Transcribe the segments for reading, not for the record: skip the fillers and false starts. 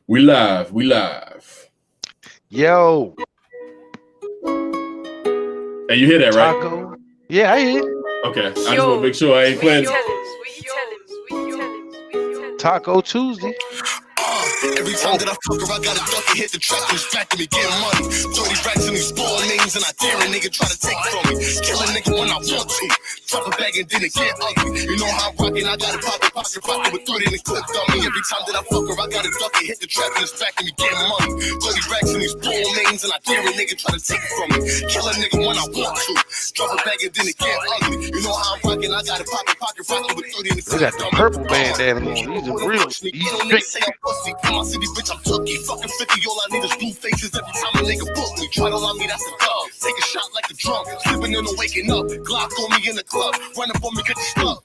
We live. We live. Yo. Hey, you hear that, right? Taco. Yeah, I hear. Okay. I just want to make sure I ain't playing. Taco Tuesday. Every time that I fuck her, I gotta duck and hit the trap and it's back to me getting money. 30 racks in these ball names and I dare a nigga try to take it from me. Kill a nigga when I want to. Drop a bag and then it get ugly. You know how I'm rockin', I gotta pocket with 30 in the clip dummy. Every time that I fuck her, I gotta duck and hit the trap and it's back to me getting money. 30 racks in these ball names and I dare a nigga try to take it from me. Kill a nigga when I want to. Drop a bag and then it get ugly. You know how I'm rockin', I gotta pocket with 30 in the clip dummy. They got the purple bandana on. These are real. My city, bitch, I'm Tookie. Fucking 50, all I need is blue faces every time a nigga book me. Try to lie me, that's a dog. Take a shot like a drunk. Sleeping in the waking up. Glock on me in the club. Run up on me, get the stuff.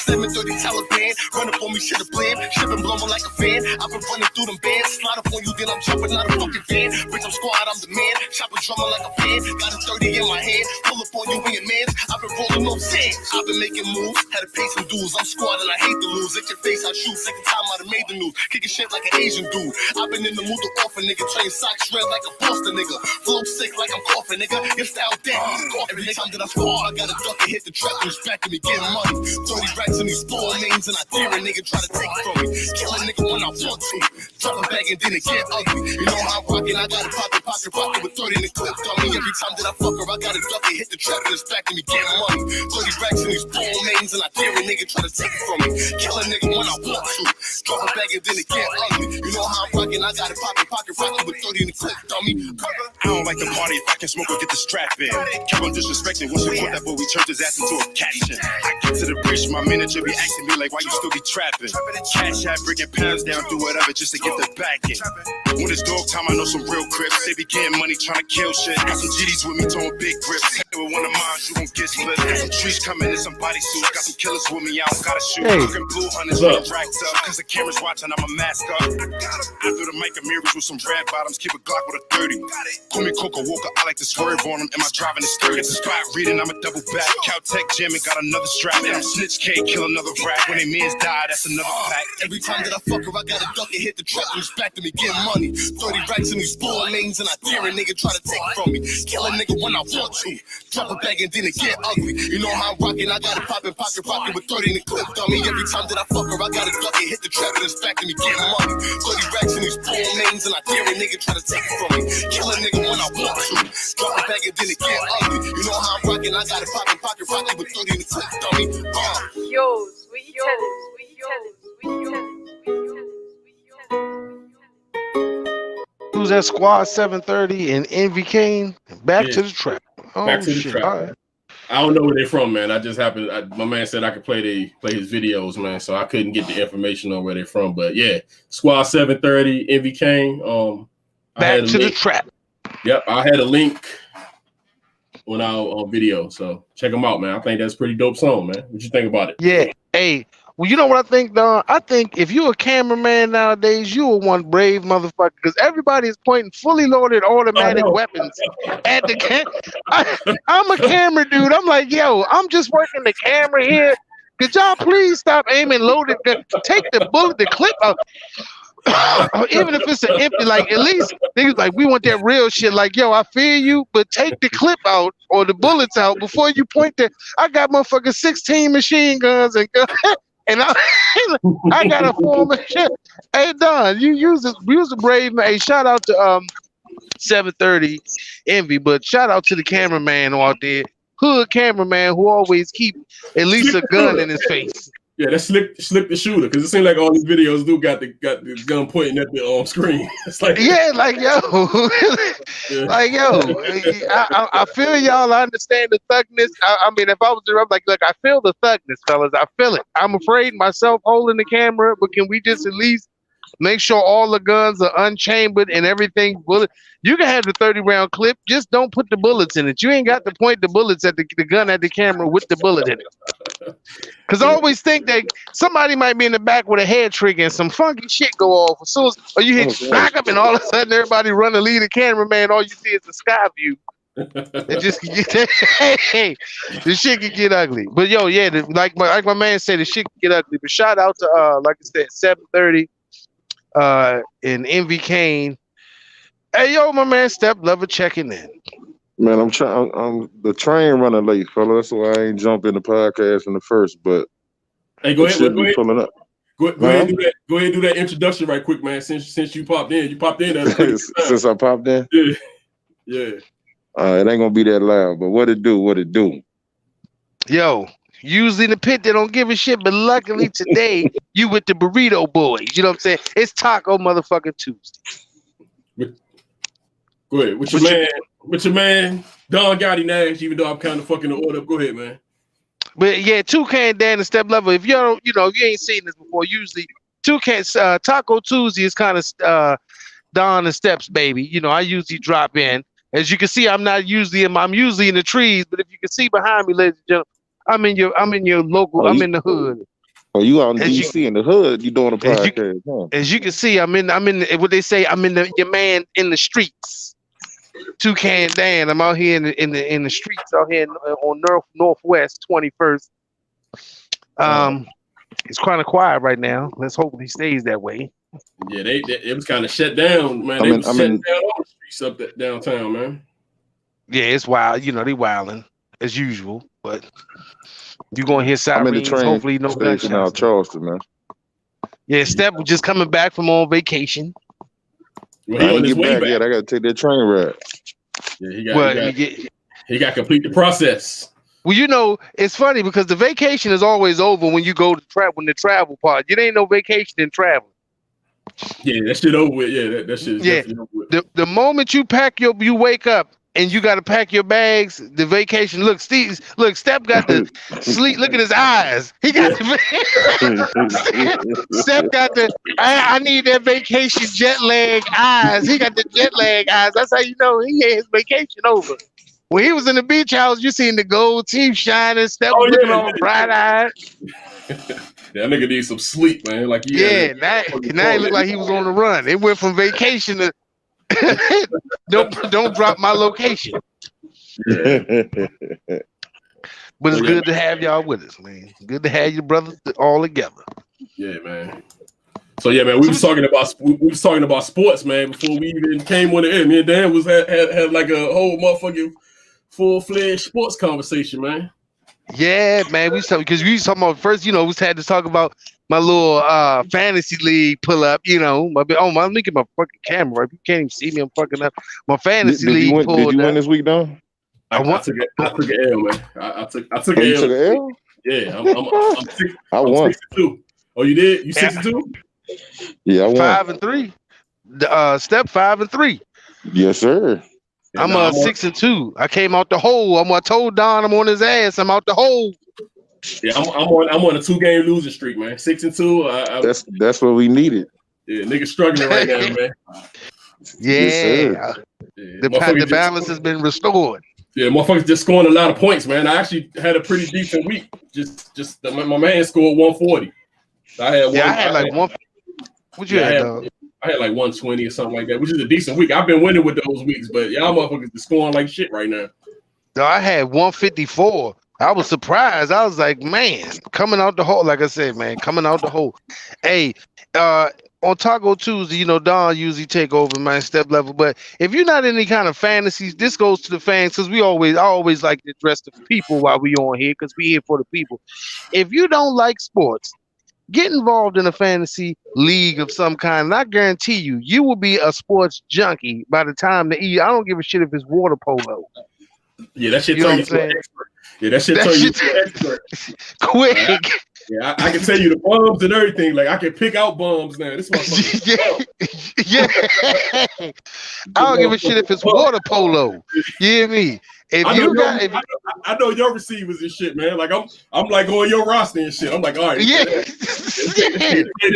730 Taliban. Run up on me, shit a blam. Shipping blowing like a fan. I've been running through them bands. Slide up on you, then I'm jumping out a fucking van. Bitch, I'm squad, I'm the man. Chopping drummer like a fan. Got a 30 in my hand. Pull up on you in your man. I've been rolling no sand. I've been making moves. Had to pay some dues. I'm squad and I hate to lose. At your face, I shoot. Second time I done made the news. Kicking shit like an Asian dude. I've been in the mood to off a nigga, train socks red like a Boston nigga. Flow sick like I'm coughing, nigga. Your style dead. Every time that I fall, I gotta duck and hit the trap and it's back to me getting money. 30 racks in these ball names and I dare a nigga try to take it from me. Kill a nigga when I want to. Drop a bag and then it get ugly. You know how I'm rockin', I gotta pocket with 30 in the clip dummy. Every time that I fuck her, I gotta duck and hit the trap and it's back to me getting money. 30 racks in these ball names and I dare a nigga try to take it from me. Kill a nigga when I want to. Drop a bag and then it get ugly. You know how I'm rockin', I gotta pocket with 30 in the clip dummy. I don't like to party if I can smoke or get the strap in. Kept on disrespecting once we caught that boy, we turned his ass into a caption. I get to the bridge, my manager be asking me like, why you still be trapping? Cash out, breaking pounds down, do whatever just to get the back in. When it's dog time, I know some real crips. They be getting money trying to kill shit. Got some GDs with me, throwing big grips. With one of mine, you gon' get split. Got some trees coming in some bodysuits. Got some killers with me, I don't gotta shoot. Looking blue hunters with racked up. Cause the camera's watching, I'm a mask up. I threw the mic and mirrors with some red bottoms. Keep a Glock with a 30. Call me Coco Walker, I like to swerve on them. Am I driving the skirt? Get the spot reading, I'm a double back. Caltech jamming, got another strap. And I'm Snitch K, kill another rap. When they mans die, that's another pack. Every time that I fuck her, I gotta duck and hit the trap and it's back to me getting money. 30 racks in these ball names and I dare a nigga try to take it from me. Kill a nigga when I want to. Drop a bag and then it get ugly. You know how I'm rockin', I gotta pocket with 30 in the clip dummy. Every time that I fuck her, I gotta duck and hit the trap and it's back to me getting money. 30 racks in these ball names and I dare a nigga try to take it from me. Kill a nigga when I want to. Drop a bag and then it get ugly. You know how I'm rockin', I gotta pocket with 30 in the clip dummy. Yo's, we tell it, we tell it, we tell it. Who's that squad 730 and Envy Caine? Back to the trap. Oh, Back to the shit. trap. All right. I don't know where they're from, man. I just happened. My man said I could play his videos, man. So I couldn't get the information on where they're from. But yeah, Squad 730, Envy Caine. Back to the trap. Yep, I had a link on our video, so check them out, man. I think that's a pretty dope song, man. What you think about it? Yeah. Hey, well, you know what I think, Don? I think if you're a cameraman nowadays, you are one brave motherfucker because everybody is pointing fully loaded automatic weapons at the camera. I'm a camera dude. I'm like, yo, I'm just working the camera here. Could y'all please stop aiming loaded? Take the bullet, the clip out. Even if it's an empty, like at least niggas like we want that real shit. Like, yo, I feel you, but take the clip out or the bullets out before you point that. I got motherfucking 16 machine guns and I got a form of shit. Hey Don, you use a brave man. Hey, shout out to 730 Envy, but shout out to the cameraman out there, hood cameraman who always keep at least a gun in his face. Yeah, that's Slick the Shooter, because it seems like all these videos do got the gun pointing at the screen. It's like like I feel y'all. I understand the thugness. I mean, if I was there, I'm like, look, I feel the thugness, fellas. I feel it. I'm afraid myself holding the camera, but can we just at least make sure all the guns are unchambered and everything? Bullet. You can have the 30-round clip. Just don't put the bullets in it. You ain't got to point the bullets at the gun at the camera with the bullet in it. Because I always think that somebody might be in the back with a head trigger and some funky shit go off. As soon as, or you hit back up and all of a sudden everybody run to lead the cameraman. All you see is the sky view. It just hey, the shit can get ugly. But yo, yeah, like my man said, the shit can get ugly. But shout out to like I said, 730. and Envy Caine. Hey, yo, my man, Step Lova checking in. Man, I'm trying. I'm the train running late, fella. That's why I ain't jump in the podcast in the first. But Hey, go ahead. should be pulling up. Go ahead and do that. Go ahead and do that introduction right quick, man. Since you popped in, Since I popped in. Yeah, yeah. It ain't gonna be that loud. But what it do? What it do? Yo, usually in the pit they don't give a shit, but luckily today you with the burrito boys. You know what I'm saying? It's Taco motherfucking Tuesday. Go ahead. With your man, Don Gotti Nash, even though I'm kind of fucking the order up. Go ahead, man. But yeah, Toucan, Dan, and Step Lova. If you don't, if you ain't seen this before, usually Toucan Taco Tuesday is kind of Don and Steps, baby. I usually drop in. As you can see, I'm usually in the trees, but if you can see behind me, ladies and gentlemen, I'm in your local, I'm in the hood. Oh, you out in DC in the hood? You doing a podcast? As you can see, I'm in what they say. I'm in your man in the streets. Toucan Dan. I'm out here in the streets out here on Northwest 21st. It's kind of quiet right now. Let's hope he stays that way. Yeah, it was kind of shut down, man. They was shutting down all the streets up downtown, man. Yeah, it's wild. They wilding as usual, but you're gonna hear sirens. I'm in the train. Hopefully, no gunshots. Out Charleston, man. Yeah, Step was just coming back from on vacation. Well, he on his way back. I gotta take that train ride. Yeah, he got complete the process. Well, it's funny because the vacation is always over when you go to when the travel part. It ain't no vacation in travel. Yeah, that shit over with. Yeah, that shit is definitely over with. The moment you you wake up and you got to pack your bags, the vacation. Look, Step got the sleep. Look at his eyes. He got Step got the. I need that vacation jet lag eyes. He got the jet lag eyes. That's how you know he had his vacation over. When he was in the beach house, you seen the gold teeth shining. Step looking all bright eyed. That nigga needs some sleep, man. Like now he looked like he was on the run. It went from vacation to don't drop my location. Yeah. But it's good to have y'all with us, man. Good to have you brothers all together. Yeah, man. So yeah, man, we was talking about sports, man, before we even came on the air. Me and Dan had like a whole motherfucking full-fledged sports conversation, man. Yeah, man. We was talking about first, we had to talk about my little fantasy league pull up, let me get my fucking camera right. You can't even see me, I'm fucking up. My fantasy league pulled up. Did you win this week, though? I took an L, man. I took an L. You took an L? Yeah, I'm won. 6-2. Oh, you did? You 6-2? Yeah, I won. 5-3. Step 5-3. Yes, sir. Yeah, I'm 6-2. I came out the hole. I told Don I'm on his ass. I'm out the hole. Yeah, I'm on a 2-game losing streak, man. 6-2. That's what we needed. Yeah, niggas struggling right now, man. Yeah. The balance has been restored. Yeah, motherfuckers just scoring a lot of points, man. I actually had a pretty decent week. My man scored 140. I had like one. What you had, dog? I had like 120 or something like that, which is a decent week. I've been winning with those weeks, but y'all motherfuckers are scoring like shit right now. No, I had 154. I was surprised. I was like, man, coming out the hole. Like I said, man, coming out the hole. Hey, on Taco Tuesday, Don usually take over my Step Lova. But if you're not in any kind of fantasies, this goes to the fans because I always like to address the people while we on here because we here for the people. If you don't like sports, get involved in a fantasy league of some kind, and I guarantee you will be a sports junkie by the time I don't give a shit if it's water polo. Yeah, that shit turn you to an expert. Yeah, that shit turn you to an expert. Quick. Yeah, I can tell you the bums and everything. Like I can pick out bums now. This motherfucker. Yeah. I don't give a shit if it's water polo. You hear me? I know your receivers and shit, man. Like I'm like on your roster and shit. I'm like, all right. Yeah. Then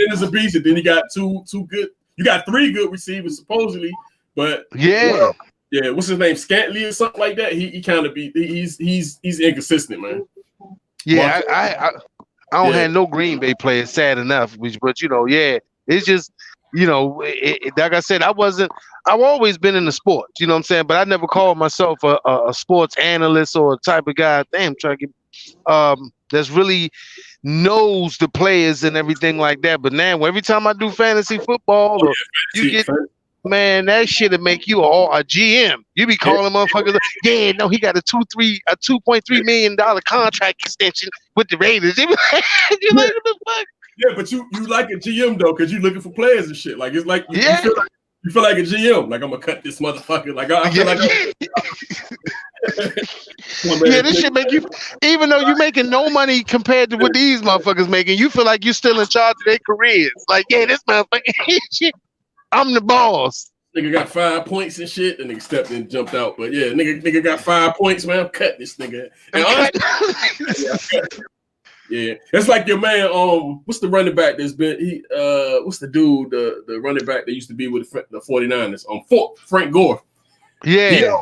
there's a beast. And then you got two good. You got 3 good receivers supposedly, but yeah. Yeah, what's his name? Scantley or something like that. He kind of he's inconsistent, man. Yeah, I don't have no Green Bay players, sad enough. But it's just like I said, I've always been in the sports, you know what I'm saying? But I never called myself a sports analyst or a type of guy. Damn, trying to that's really knows the players and everything like that. But now every time I do fantasy football, or you get man, that shit'll make you a GM. You be calling motherfuckers, yeah, no, he got a $2.3 million contract extension with the Raiders. You like, what the fuck? Yeah, but you like a GM though, because you looking for players and shit. Like it's like you feel like a GM. Like I'm gonna cut this motherfucker. Like I feel like yeah, this shit make you, even though you making no money compared to what these motherfuckers making, you feel like you still in charge of their careers. Like, yeah, this motherfucker, I'm the boss. Nigga got 5 points and shit, and nigga stepped in and jumped out. But yeah, nigga got 5 points, man. Cut this nigga. And yeah, it's like your man. What's the running back that's been? What's the dude? The running back that used to be with the 49ers. Frank Gore. Yeah.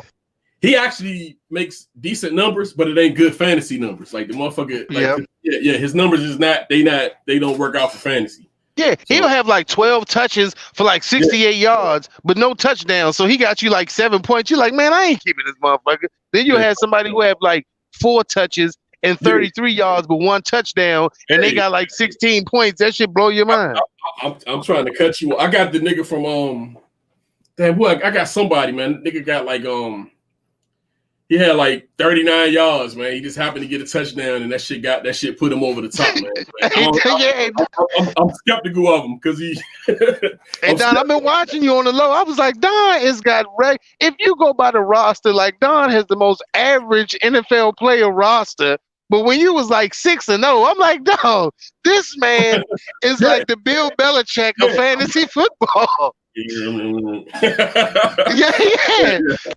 He actually makes decent numbers, but it ain't good fantasy numbers. Like the motherfucker. Like, yeah. His numbers is not. They don't work out for fantasy. Yeah, he'll have like 12 touches for like 68 yards, but no touchdowns. So he got you like 7 points. You're like, man, I ain't keeping this motherfucker. Then you'll have somebody who have like 4 touches and 33 yards, but 1 touchdown, and they got like 16 points. That shit blow your mind. I'm trying to cut you. I got the nigga from damn, boy, I got somebody, man. Nigga got like he had like 39 yards, man. He just happened to get a touchdown, and that shit put him over the top, man. I'm skeptical of him because he. Hey Don, I've been watching you on the low. I was like, Don has got if you go by the roster, like Don has the most average NFL player roster. But when you was like 6-0, I'm like, dog, this man is like the Bill Belichick of fantasy football. yeah.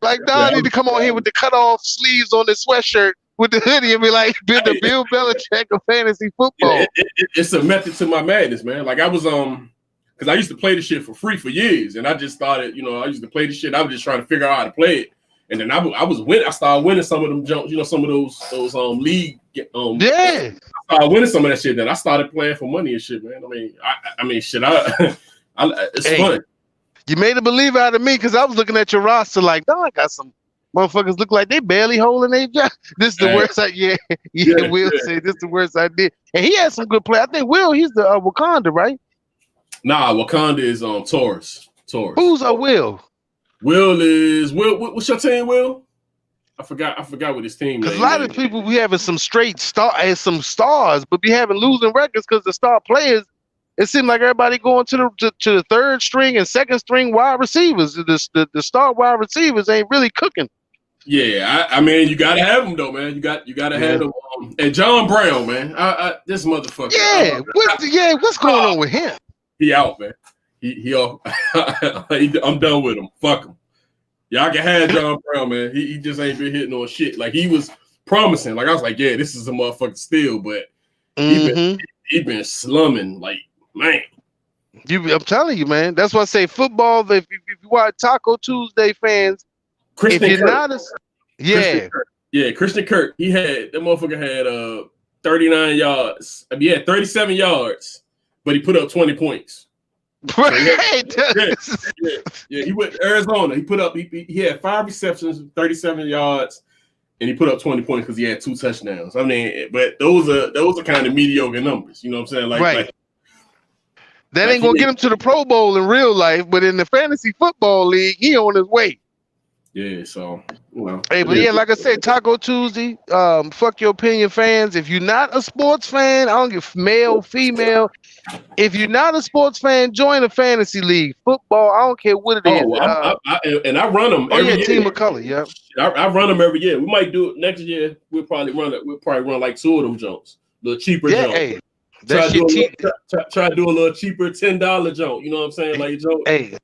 Like Don need to come on here with the cut off sleeves on the sweatshirt with the hoodie and be like, the Bill Belichick of fantasy football. It's a method to my madness, man. Like I was because I used to play this shit for free for years, and I just started, I used to play this shit. I was just trying to figure out how to play it, and then I started winning some of them jumps, some of those league. I started winning some of that shit. Then I started playing for money and shit, man. I mean, shit. It's fun. You made a believer out of me because I was looking at your roster like, no, I got some motherfuckers look like they barely holding their job. This is the worst I Will said this is the worst I did. And he had some good play. I think Will, he's the Wakanda, right? Nah, Wakanda is Taurus. Who's Will? Will is what's your team, Will? I forgot what his team is. A lot of people we having some straight stars, but we having losing records because the star players. It seemed like everybody going to the third string and second string wide receivers. The star wide receivers ain't really cooking. Yeah, I mean you gotta have them though, man. You gotta have them. And John Brown, man, this motherfucker. Yeah, what's going on with him? He out, man. He off. I'm done with him. Fuck him. Y'all can have John Brown, man. He just ain't been hitting on shit. Like he was promising. Like I was like, yeah, this is a motherfucker still, but he been slumming. Like. Man, I'm telling you, man. That's why I say football. If you watch Taco Tuesday fans, Christian Kirk. Christian Kirk. That motherfucker had 39 yards. I mean, he had 37 yards, but he put up 20 points. Right. He went to Arizona. He put up. He had 5 receptions, 37 yards, and he put up 20 points because he had 2 touchdowns. I mean, but those are kind of mediocre numbers. You know what I'm saying? Right. That ain't gonna get him to the Pro Bowl in real life, but in the fantasy football league, he on his way. Yeah, so Hey, but like I said, Taco Tuesday. Fuck your opinion, fans. If you're not a sports fan, I don't give male, female. If you're not a sports fan, join a fantasy league. Football, I don't care what it is. I run them every year. Team of color, yeah. I run them every year. We might do it next year. We'll probably run like 2 of them jumps, the cheaper jumps. Hey. Try to do a little cheaper $10 jump. You know what I'm saying? Like jump. Hey,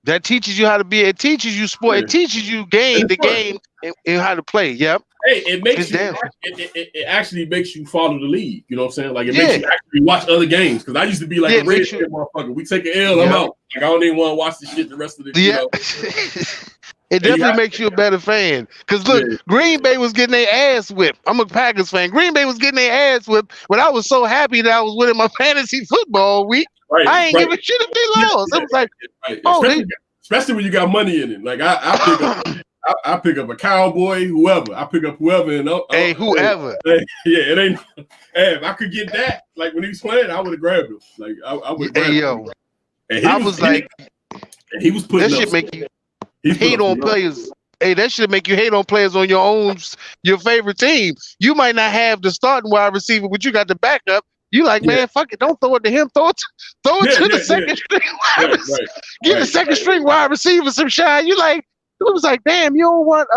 that teaches you how to be. It teaches you sport. It teaches you the game and how to play. Yep. Hey, it makes you. It actually makes you follow the league. You know what I'm saying? Like it makes you actually watch other games. Because I used to be like a red shit motherfucker. We take an L, I'm out. Like I don't even want to watch the shit the rest of the. Yeah. It definitely makes you a better fan. Because look, Green Bay was getting their ass whipped. I'm a Packers fan. Green Bay was getting their ass whipped, but I was so happy that I was winning my fantasy football week. Right, I ain't giving shit if they lost. I was like, especially when you got money in it. Like I I pick up a Cowboy, whoever. I pick up whoever, and whoever. It ain't. Hey, if I could get that, like when he was playing, I would have grabbed him. Like I would. Hey yo, and he was putting that up. shit make you hate on players. Hey, that should make you hate on players on your favorite team. You might not have the starting wide receiver, but you got the backup. You like, man, fuck it, don't throw it to him. Throw it to the second string wide receiver. Give the second string wide receiver some shine. You like, it was like, damn, you don't want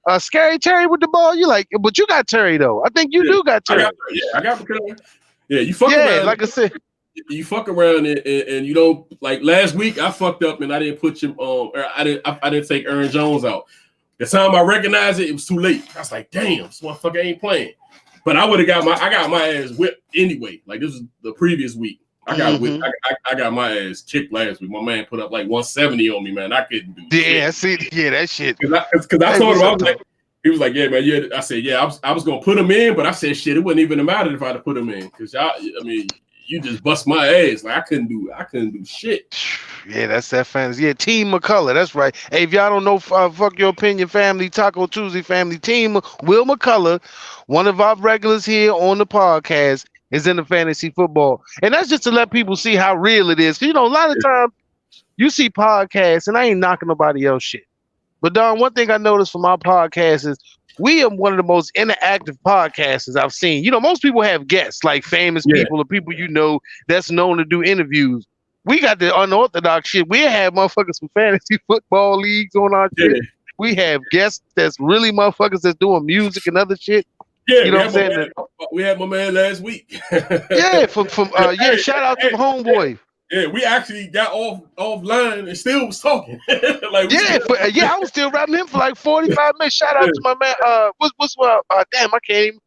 a scary Terry with the ball. You like, but you got Terry though. I think you do got Terry. I got you fuck around. Like I said. You fuck around and you don't like last week I fucked up and I didn't put him I didn't take Aaron Jones out. The time I recognized it was too late. I was like, damn, this motherfucker ain't playing. But I would have got my ass whipped anyway. Like this is the previous week. I got whipped. I got my ass kicked last week. My man put up like 170 on me, man. I couldn't do shit. That shit. Because I told him, I was like, he was like, yeah, man, yeah. I said, yeah, I was gonna put him in, but I said, shit, it wouldn't even have mattered if I'd have put him in. Because you just bust my ass. Like I couldn't do shit. Yeah, that's that fantasy. Yeah, Team McCullough. That's right. Hey, if y'all don't know, fuck your opinion, family, Taco Tuesday family, Team Will McCullough, one of our regulars here on the podcast, is in the fantasy football, and that's just to let people see how real it is. 'Cause, a lot of times you see podcasts, and I ain't knocking nobody else shit, but Don, one thing I noticed from our podcast is we are one of the most interactive podcasters I've seen. Most people have guests, like famous people or people that's known to do interviews. We got the unorthodox shit. We have motherfuckers from fantasy football leagues on our shit. We have guests that's really motherfuckers that's doing music and other shit. Yeah, what I'm saying? We had my man last week. Shout out to my homeboy. Yeah, we actually got offline and still was talking. I was still rapping him for like 45 minutes. Shout out to my man. Damn, I can't even.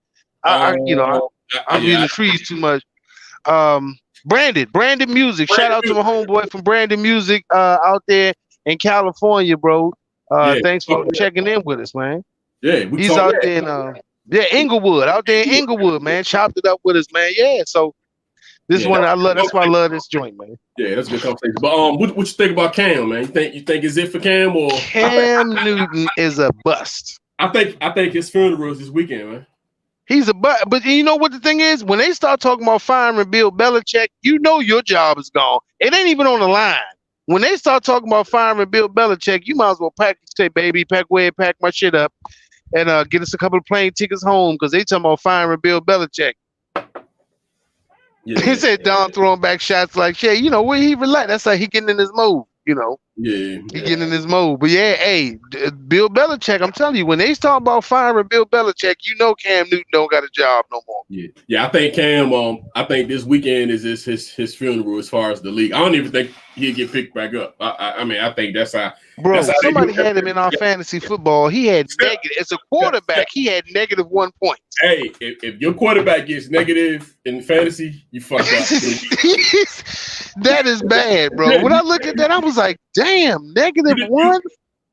I'm in the trees too much. Branded Music. Shout out to my homeboy from Branded Music out there in California, bro. Thanks for checking in with us, man. Yeah, he's out there in Inglewood, out there in Inglewood, man. Chopped it up with us, man. Yeah, so. This one I love. That's why I love this joint, man. Yeah, that's a good conversation. But what you think about Cam, man? You think is it for Cam or Cam Newton is a bust? I think his funeral is this weekend, man. He's a bust, but you know what the thing is? When they start talking about firing Bill Belichick, your job is gone. It ain't even on the line. When they start talking about firing Bill Belichick, you might as well pack my shit up, and get us a couple of plane tickets home because they talking about firing Bill Belichick. He said Don throwing back shots like shit. Where he relax. That's like he getting in his mode. He getting in his mode. But Bill Belichick. I'm telling you, when they start about firing Bill Belichick, Cam Newton don't got a job no more. Yeah. I think Cam. I think this weekend is his funeral as far as the league. I don't even think he'll get picked back up. I think that's how. Bro, somebody had him in our fantasy football. He had negative. As a quarterback, he had -1 point. Hey, if your quarterback gets negative in fantasy, you fucked up. That is bad, bro. When I look at that, I was like, damn, -1.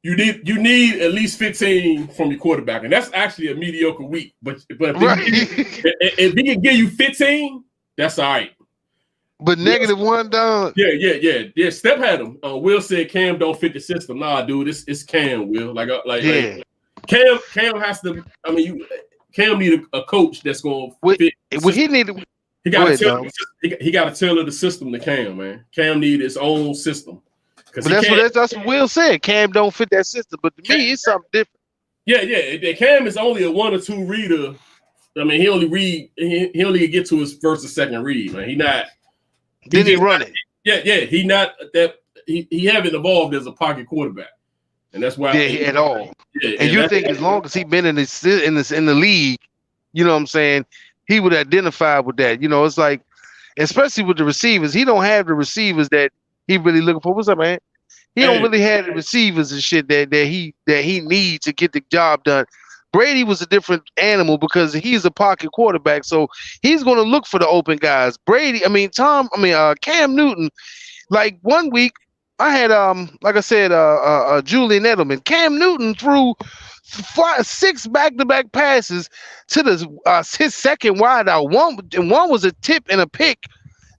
You need at least 15 from your quarterback, and that's actually a mediocre week. But if he can give you 15, that's all right. But -1 down. Yeah. Step had him. Will said Cam don't fit the system. Nah, dude, it's Cam. Will like Cam has to. Cam need a coach that's gonna fit. He got to tailor the system to Cam, man. Cam need his own system. But that's what Will said. Cam don't fit that system. But to me, it's something different. Yeah. Cam is only a 1 or 2 reader. He only read. He only get to his first or second read, man. He not. Then he run it. Yeah. He not that. He haven't evolved as a pocket quarterback, and that's why. At all. Yeah, and you think as long as he been in the league, you know what I'm saying, he would identify with that. It's like, especially with the receivers, he don't have the receivers that he really looking for. What's up, man? He don't really have the receivers and shit that he needs to get the job done. Brady was a different animal because he's a pocket quarterback, so he's going to look for the open guys. Cam Newton, like 1 week, I had like I said, Julian Edelman. Cam Newton threw 6 back-to-back passes to his second wideout. One was a tip and a pick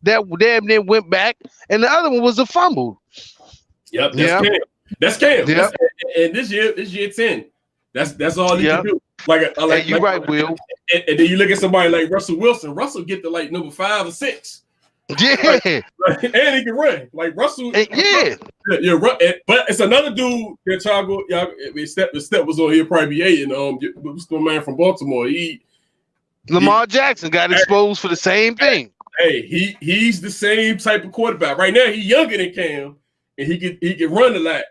that damn near went back, and the other one was a fumble. Yep, that's Cam. That's Cam. Yep. and this year 10. That's all he can do. You're right, Will. And then you look at somebody like Russell Wilson. Russell get to like number 5 or 6. Yeah, and he can run like Russell. But it's another dude that Step was on here probably be 8. And what's the man from Baltimore? Lamar Jackson got exposed for the same thing. Hey, he's the same type of quarterback. Right now, he's younger than Cam, and he can run a lot,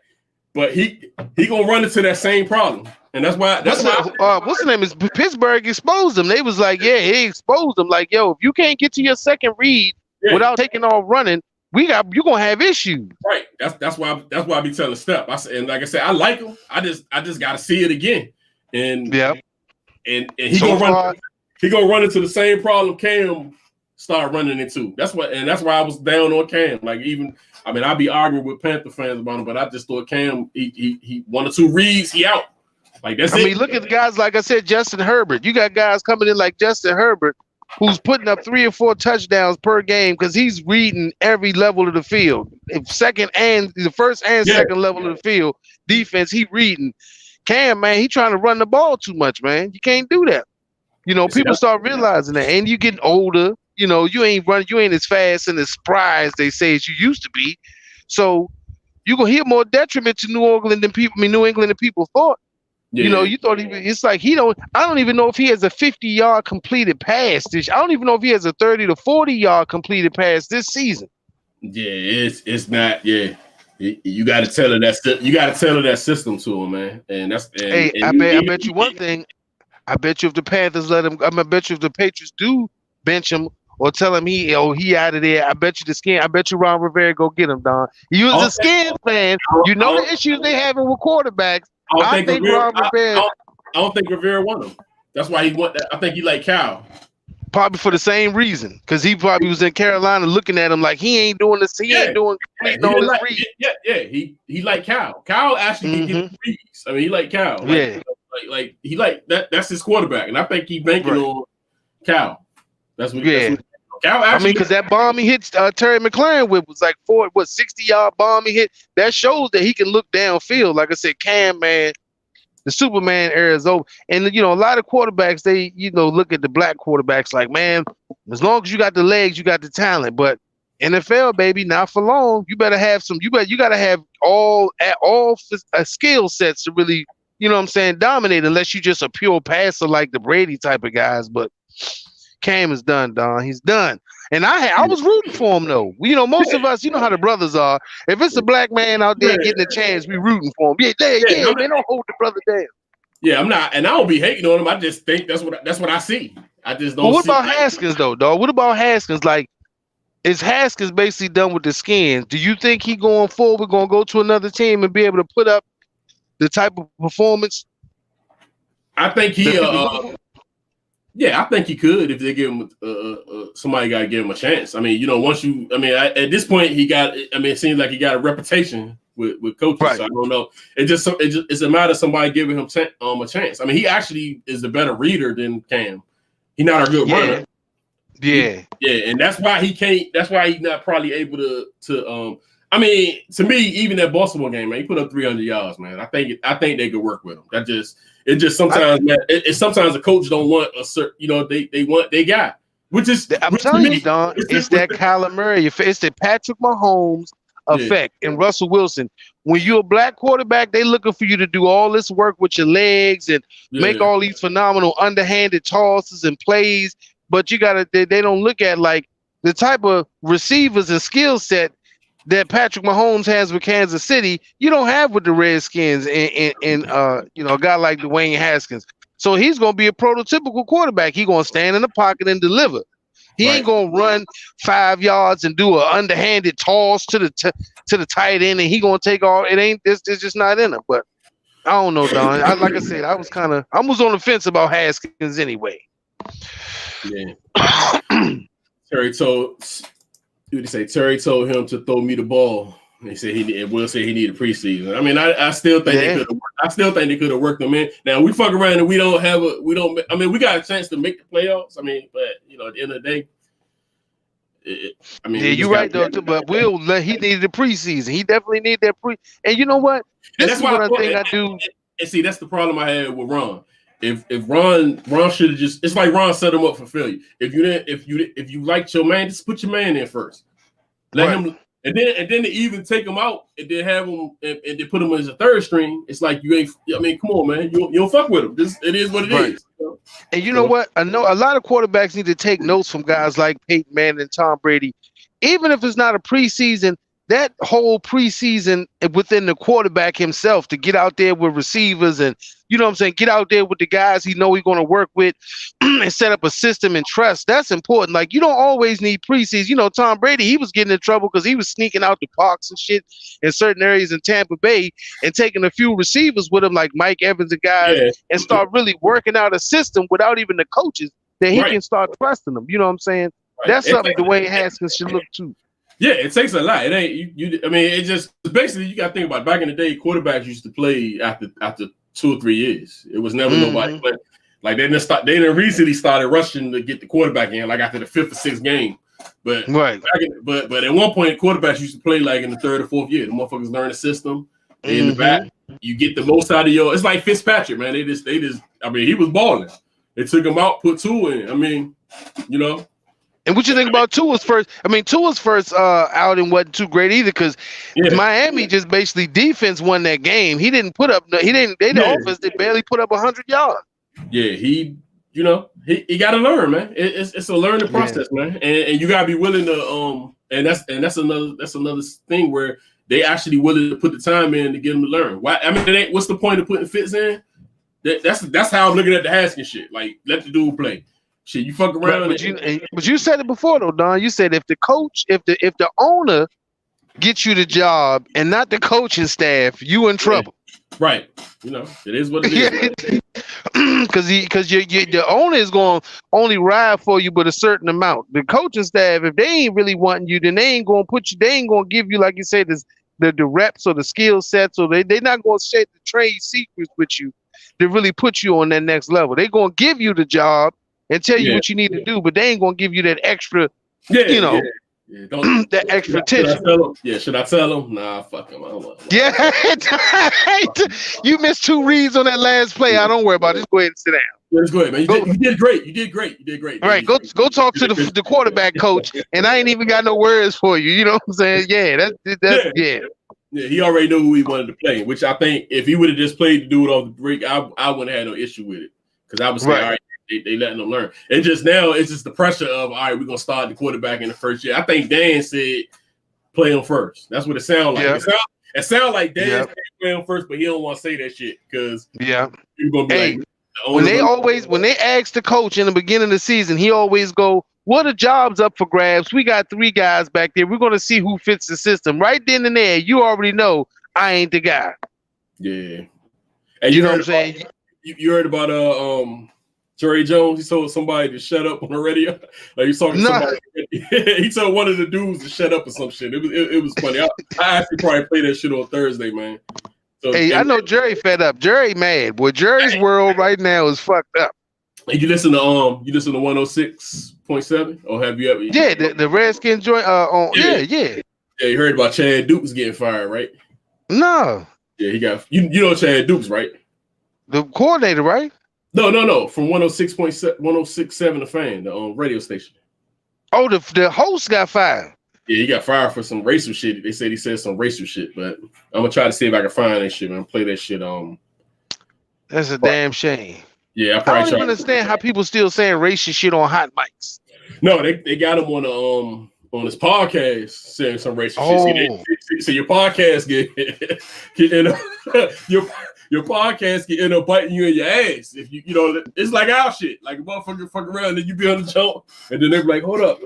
but he gonna run into that same problem. And that's why what's the name is Pittsburgh exposed him. They was like, he exposed him. Like, yo, if you can't get to your second read without taking off running, you're gonna have issues. Right. That's why I be telling Step. And like I said, I like him. I just gotta see it again. And and he gonna run. He gonna run into the same problem Cam started running into. That's why I was down on Cam. Like I be arguing with Panther fans about him, but I just thought Cam he 1 or 2 reads, he out. Like that's it. I mean, look at the guys like I said, Justin Herbert. You got guys coming in like Justin Herbert, who's putting up 3 or 4 touchdowns per game because he's reading every level of the field. The first and second level of the field defense, he reading. Cam, man, he trying to run the ball too much, man. You can't do that. People start realizing that, and you getting older. You ain't as fast and as spry as they say as you used to be. So you're gonna hear more detriment to New England than people thought. Yeah. You thought it's like I don't even know if he has a 50-yard completed pass. I don't even know if he has a 30 to 40-yard completed pass this season. Yeah, it's not. Yeah, you got to tell her that. You got to tell her that system to him, man. And that's. I bet you one thing. I bet you if the Panthers let him, I bet you if the Patriots do bench him or tell him he out of there, I bet you Ron Rivera go get him, Don. He was a skin fan. The issues they having with quarterbacks. I don't think Rivera want him. That's why he want that. I think he like Cal. Probably for the same reason, because he probably was in Carolina looking at him like he ain't doing this. He ain't doing all this read. He like Cal. Cal actually can get reads. I mean, he like Cal. Like he like that. That's his quarterback, and I think he banking on Cal. That's what. Cal actually. Because that bomb he hit Terry McLaurin with was like 60-yard bomb he hit. That shows that he can look downfield. Like I said, Cam, man, the Superman era is over. And a lot of quarterbacks, they look at the black quarterbacks like, man, as long as you got the legs, you got the talent. But NFL, baby, not for long. You better have some. You got to have all skill sets to really, dominate. Unless you just a pure passer like the Brady type of guys. But Cam is done, Don. He's done. And I was rooting for him though. Most of us, how the brothers are. If it's a black man out there getting a chance, we rooting for him. They don't hold the brother down. Yeah, I'm not, and I don't be hating on him. I just think that's what I see. I just don't. But what about Haskins though, dog? What about Haskins? Like, is Haskins basically done with the skins? Do you think he going forward gonna go to another team and be able to put up the type of performance? I think he. Yeah, I think he could if they give him somebody got to give him a chance. I mean, at this point it seems like he got a reputation with coaches. Right. So I don't know. It's a matter of somebody giving him a chance. I mean, he actually is a better reader than Cam. He's not a good runner. Yeah. And that's why he can't. That's why he's not probably able to. I mean, to me, even that Baltimore game, man, he put up 300 yards, man. I think they could work with him. It just sometimes, man. Sometimes a coach don't want a certain, they want they guy, which is. I'm telling you, Don, it's that Kyler Murray. It's the Patrick Mahomes effect and Russell Wilson. When you're a black quarterback, they looking for you to do all this work with your legs and make all these phenomenal underhanded tosses and plays. But they don't look at like the type of receivers and skill set that Patrick Mahomes has with Kansas City, you don't have with the Redskins and a guy like Dwayne Haskins. So he's going to be a prototypical quarterback. He's going to stand in the pocket and deliver. He ain't going to run 5 yards and do an underhanded toss to the tight end, and he going to take all. It's just not in him. But I don't know, Don. Like I said, I was on the fence about Haskins anyway. Yeah. Terry told him to throw me the ball. He said Will said he needed preseason. I mean, I still think they could have. I still think they could have worked him in. Now we fuck around and we don't. I mean, we got a chance to make the playoffs. I mean, but at the end of the day, you're right though. But Will, he needed the preseason. He definitely needed that pre. And you know what? this is what I think I do. And see, that's the problem I had with Ron. If Ron should have just, it's like Ron set him up for failure. If you liked your man, just put your man in first. Let him, and then to even take him out and then have him and then put him as a third string. It's like you ain't. I mean, come on, man. You don't fuck with him. It is what it is. You know? And you know what? I know a lot of quarterbacks need to take notes from guys like Peyton Manning and Tom Brady. Even if it's not a preseason, that whole preseason within the quarterback himself to get out there with receivers and, you know what I'm saying, get out there with the guys he know he's going to work with and set up a system and trust. That's important. Like, you don't always need preseason. You know, Tom Brady, he was getting in trouble because he was sneaking out the parks and shit in certain areas in Tampa Bay and taking a few receivers with him like Mike Evans and guys and start really working out a system without even the coaches that he can start trusting them. You know what I'm saying? Right. That's something Dwayne Haskins should look to. Yeah, it takes a lot. It ain't you. I mean, it just basically you got to think about it. Back in the day, quarterbacks used to play after 2 or 3 years. It was never nobody playing. Like they didn't recently started rushing to get the quarterback in, like after the 5th or 6th game. But but at one point, quarterbacks used to play like in the 3rd or 4th year. The motherfuckers learn the system. They in the back, you get the most out of your. It's like Fitzpatrick, man. They just. I mean, he was balling. They took him out, put 2 in. I mean, you know. And what you think about Tua's first? I mean, Tua's first outing wasn't too great either because Miami just basically defense won that game. He didn't put up. The offense did barely put up 100 yards. Yeah, he got to learn, man. It's a learning process, man. And you gotta be willing to and that's another thing where they actually willing to put the time in to get them to learn. Why? I mean, what's the point of putting Fitz in? That's how I'm looking at the Haskins shit. Like, let the dude play. Shit, you fuck around. But you said it before though, Don. You said if the owner gets you the job and not the coaching staff, you in trouble. Right. You know, it is what it is. Because the owner is going to only ride for you but a certain amount. The coaching staff, if they ain't really wanting you, then they ain't going to put you. They ain't going to give you, like you said, the reps or the skill sets, or they're not going to share the trade secrets with you to really put you on that next level. They're going to give you the job and tell you what you need to do, but they ain't gonna give you that extra, that extra attention. Should I tell them? Nah, fuck them. I don't want them. Yeah, you missed 2 reads on that last play. I don't worry about it. Just go ahead and sit down. Yeah, it's good, man. You did great. You did great. All right, go talk to the quarterback coach, and I ain't even got no words for you. You know what I'm saying? Yeah, that's. Yeah, he already knew who he wanted to play, which I think if he would have just played the dude off the break, I wouldn't have had no issue with it because I was saying, all right. They letting them learn. It's just the pressure of, all right, we're gonna start the quarterback in the first year. I think Dan said play him first. That's what it sounds like. It sounds like Dan said play him first, but he don't want to say that shit because you're gonna be when they ask the coach in the beginning of the season, he always go, "What are jobs up for grabs? We got 3 guys back there. We're gonna see who fits the system." Right then and there, you already know I ain't the guy. Yeah, and you know what I'm saying. You heard about Jerry Jones, he told somebody to shut up on the radio. Like he's talking to somebody. He told one of the dudes to shut up or some shit. It was funny. I actually probably play that shit on Thursday, man. So, I know Jerry fed up. Jerry mad. Boy, Jerry's world right now is fucked up. And you listen to 106.7, or have you ever? Yeah, the Redskin joint. Yeah. You heard about Chad Dukes getting fired, right? No. Yeah, he got you know Chad Dukes, right? The coordinator, right? No. From 106.7, 106.7 The Fan, the radio station. Oh, the host got fired. Yeah, he got fired for some racial shit. They said he said some racial shit, but I'm gonna try to see if I can find that shit, man. Play that shit. That's a damn shame. Yeah, I don't even understand how people still saying racist shit on hot mics. No, they got him on his podcast saying some racist shit. See, your podcast get in your podcast get end up biting you in your ass if you know it's like our shit. Like a motherfucker fuck around and then you be on the jump and then they're like, hold up,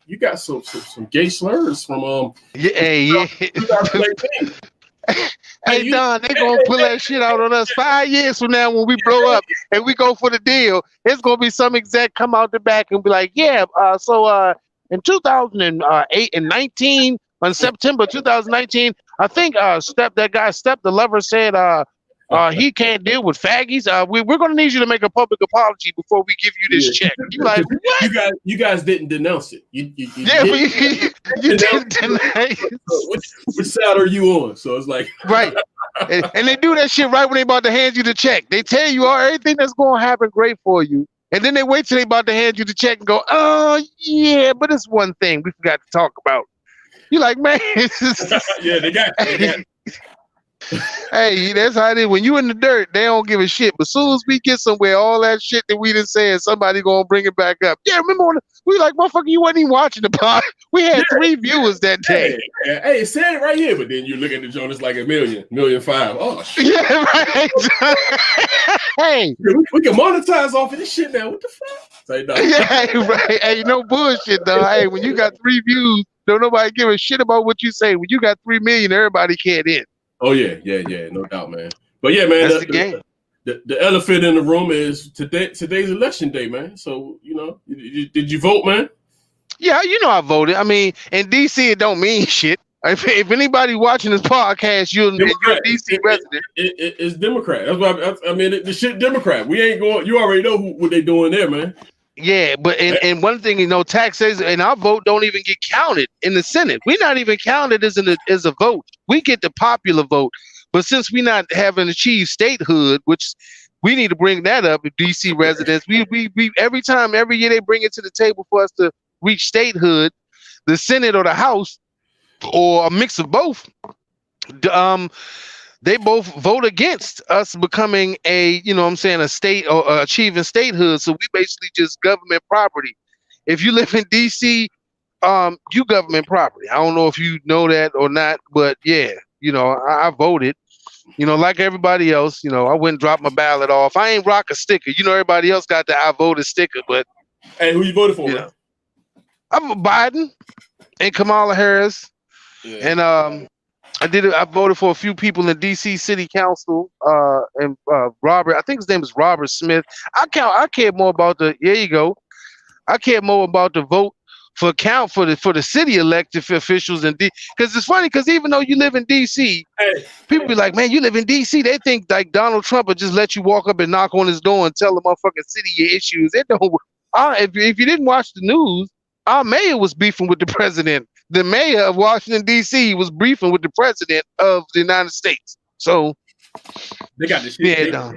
you got some gay slurs from Hey Don, they gonna pull that shit out on us 5 years from now when we blow up and we go for the deal. It's gonna be some exec come out the back and be like, so in 2008 and 19 on September 2019, I think Step Lova said he can't deal with faggies. We're gonna need you to make a public apology before we give you this check. You like what? You guys didn't denounce it. You didn't denounce it. Which side are you on? So it's like right. and they do that shit right when they about to hand you the check. They tell you everything that's going to happen great for you. And then they wait till they about to hand you the check and go, oh, yeah, but it's one thing we forgot to talk about. You like, man. Yeah, they got Hey, that's how it is. When you in the dirt, they don't give a shit. But as soon as we get somewhere, all that shit that we done said, somebody gonna bring it back up. Yeah, remember when we like, motherfucker, you wasn't even watching the pod. We had 3 viewers that day. Hey, it said it right here, but then you look at the joint, it's like 1,000,000, 1,500,000. Oh shit. Yeah, right. Hey. We can monetize off of this shit now. What the fuck? Say no. Yeah, right. Hey, no bullshit, though. Hey, when you got 3 views, don't nobody give a shit about what you say. When you got 3 million, everybody can't in. Oh yeah, no doubt, man. But yeah, man, that's the game. The elephant in the room is today's election day, man. So did you vote, man? Yeah, I voted. I mean, in DC, it don't mean shit. If anybody watching this podcast, you're a DC resident. It's Democrat. That's why I mean the shit Democrat. We ain't going. You already know what they doing there, man. Yeah, but and one thing, taxes and our vote don't even get counted in the Senate. We're not even counted as a vote. We get the popular vote. But since we not having achieved statehood, which we need to bring that up, DC residents, we every year they bring it to the table for us to reach statehood, the Senate or the House, or a mix of both, they both vote against us becoming a state or achieving statehood. So we basically just government property. If you live in DC, you government property. I don't know if you know that or not, but yeah, I voted. Like everybody else, I went and dropped my ballot off. I ain't rock a sticker. Everybody else got the I voted sticker, but hey, who you voted for? Man? I'm Biden and Kamala Harris, and I voted for a few people in DC City Council, and Robert. I think his name is Robert Smith. I care more about there you go. I care more about the vote for the city elected officials because it's funny because even though you live in DC, people be like, man, you live in DC. They think like Donald Trump would just let you walk up and knock on his door and tell the motherfucking city your issues. They don't. If you didn't watch the news, our mayor was beefing with the president. The mayor of Washington D.C. was beefing with the president of the United States. So they got the shit. Yeah,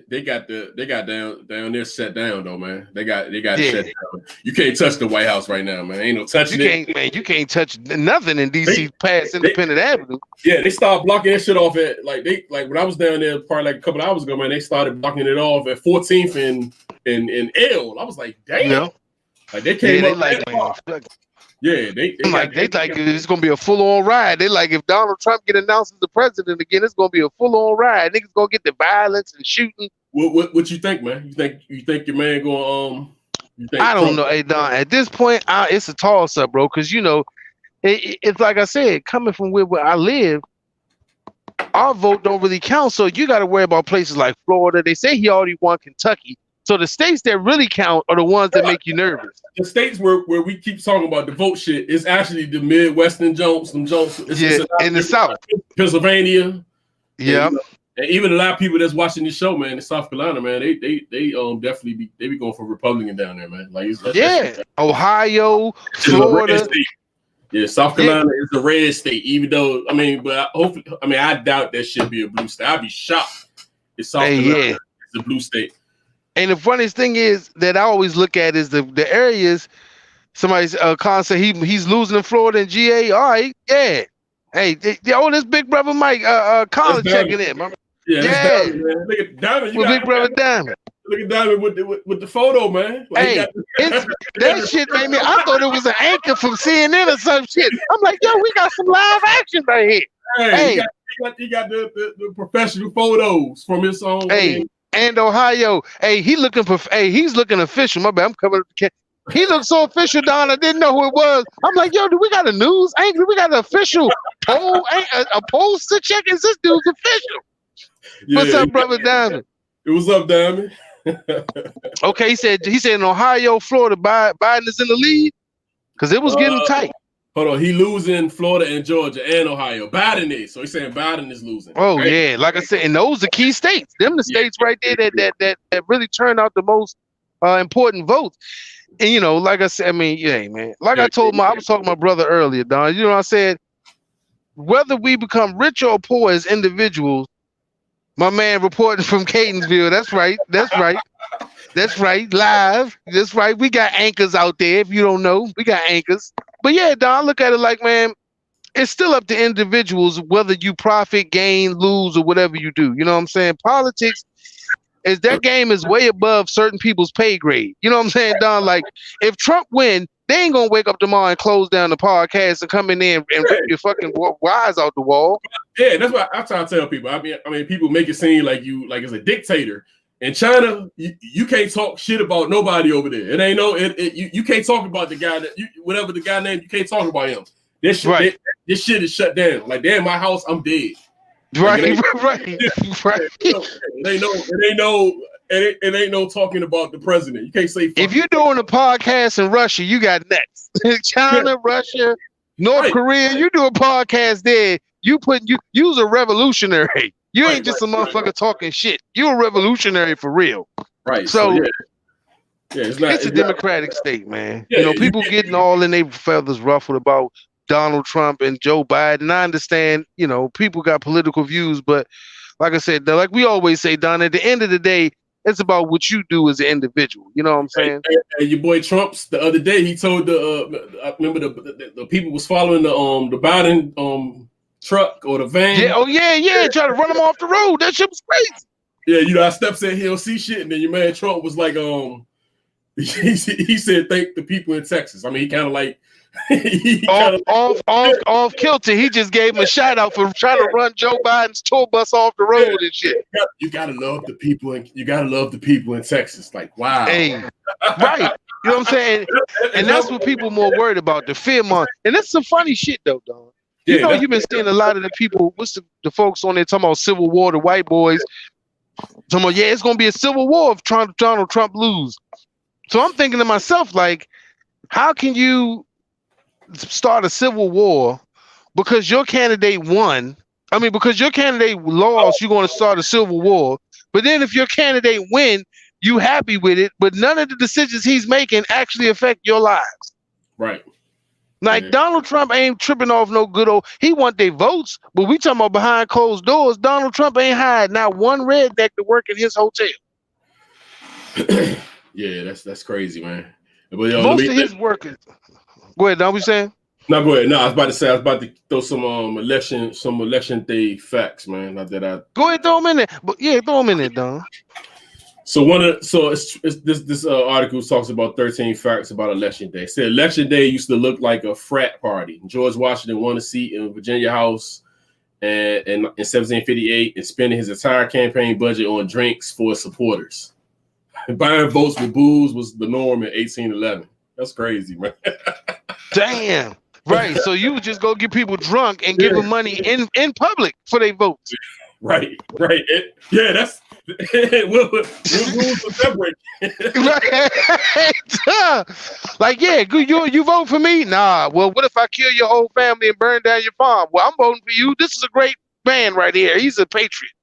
they got down there set down though, man. They got it set down. You can't touch the White House right now, man. Ain't no touching it. You can't touch nothing in D.C. past Independence Avenue. Yeah, they started blocking that shit off at when I was down there probably like a couple hours ago, man. They started blocking it off at 14th and L. I was like, damn. Like they came up. Yeah, they like it's gonna be a full-on ride. They like if Donald Trump get announced as the president again, it's gonna be a full-on ride. Niggas gonna get the violence and shooting. What you think, man? You think your man going I don't know. Hey Don, at this point, it's a toss-up, bro. Because it's like I said, coming from where I live, our vote don't really count. So you got to worry about places like Florida. They say he already won Kentucky. So the states that really count are the ones that make you nervous. The states where we keep talking about the vote shit is actually the Midwestern Jones, some Jones. In the South, Pennsylvania. Yeah, and even a lot of people that's watching this show, man, in South Carolina, man, they definitely be going for Republican down there, man. Like Ohio, Florida. Yeah, South Carolina is a red state. Even though I doubt that should be a blue state. I'd be shocked if South Carolina is a blue state. And the funniest thing is that I always look at is the areas. Somebody's Con said he's losing in Florida and GA. All right, yeah. Hey, this Big Brother Mike Colin checking in. Yeah. Diamond, man. Look at Diamond. Big Brother Diamond. Look at Diamond with the photo, man. Like that shit made me. I thought it was an anchor from CNN or some shit. I'm like, yo, we got some live action right here. Hey. He got the professional photos from his own. Hey. And Ohio, he's looking official. My bad, I'm covering the He looked so official, Don. I didn't know who it was. I'm like, yo, do we got a news anchor? We got an official poll, a polls to check. Is this dude's official? What's up, brother Diamond? What's up, Diamond? Okay, he said in Ohio, Florida, Biden is in the lead because it was getting tight. Hold on, he losing Florida and Georgia and Ohio. Biden is, so he's saying Biden is losing. Oh right? Yeah, like I said, and those are key states. Them the states right there that really turn out the most important votes. And like I said, I mean, man. Like I was talking to my brother earlier, Don. I said, whether we become rich or poor as individuals, my man reporting from Catonsville. That's right. That's right. That's right. Live. That's right. We got anchors out there. If you don't know, we got anchors. But yeah, Don, look at it like, man, it's still up to individuals whether you profit, gain, lose, or whatever you do. You know what I'm saying? Politics is that game is way above certain people's pay grade. You know what I'm saying, Don? Like, if Trump win, they ain't gonna wake up tomorrow and close down the podcast and come in there and rip your fucking wires out the wall. Yeah, that's what I try to tell people. I mean, people make it seem like you like it's a dictator. In China, you can't talk shit about nobody over there. It ain't no you can't talk about the guy that whatever the guy name. You can't talk about him. This shit, Right. this shit is shut down. Like they're in my house, I'm dead. Right, Like, right. It ain't no talking about the president. You can't say If you're doing a podcast in Russia, you got nuts. China, Russia, North Korea, you do a podcast there. You's a revolutionary. You ain't just a motherfucker talking shit. You a revolutionary for real. Right. So yeah, it's a democratic state, man. Yeah, you know, people getting all in their feathers ruffled about Donald Trump and Joe Biden. I understand, you know, people got political views, but like I said, like we always say, Don, at the end of the day, it's about what you do as an individual. You know what I'm saying? And your boy Trump's the other day, he told I remember the people was following the Biden truck or the van. Yeah, try to run them off the road. That shit was crazy. Yeah, you know, I Step said he don't see shit, and then your man Trump was like, he said thank the people in Texas. I mean, he kind of like off kilter. He just gave him a shout out for trying to run Joe Biden's tour bus off the road and shit. You gotta love the people, and you gotta love the people in Texas. Like, wow, hey, right? You know what I'm saying? And that's what people more worried about, the fear month. And that's some funny shit though, Don. You know, you've been seeing a lot of the people. What's the folks on there talking about civil war? The white boys talking about, yeah, it's gonna be a civil war if Donald Trump lose. So I'm thinking to myself, like, how can you start a civil war because your candidate won? I mean, because your candidate lost, you're going to start a civil war. But then if your candidate win, you happy with it, but none of the decisions he's making actually affect your lives. Right. Like Donald Trump ain't tripping off no good old. He want their votes, but we talking about behind closed doors. Donald Trump ain't hired not one redneck to work in his hotel. Yeah, that's crazy, man. But yo, most of his workers. Go ahead, Don. What you saying? No, go ahead. No, I was about to throw some election day facts, man. Not that I go ahead, throw them in there. But yeah, throw them in there, Don. So this article talks about 13 facts about election day. It said election day used to look like a frat party. George Washington won a seat in Virginia House in 1758 and spending his entire campaign budget on drinks for his supporters. Buying votes with booze was the norm in 1811. That's crazy, man. Damn. Right. So you would just go get people drunk and give them money in public for their votes. Right. That's we'll rules for separate. Like, yeah, you vote for me? Nah. Well, what if I kill your whole family and burn down your farm? Well, I'm voting for you. This is a great man right here. He's a patriot.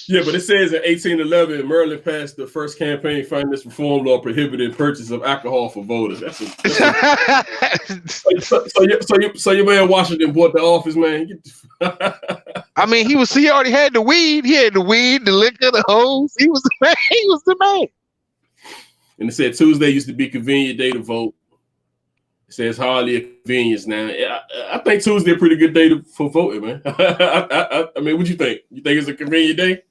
Yeah, but it says in 1811, Maryland passed the first campaign finance reform law prohibiting purchase of alcohol for voters. So your man Washington bought the office, man. I mean, he already had the weed. He had the weed, the liquor, the hose. He was the man. He was the man. And it said Tuesday used to be a convenient day to vote. It says hardly a convenience now. I think Tuesday a pretty good day for voting, man. I mean, what you think? You think it's a convenient day?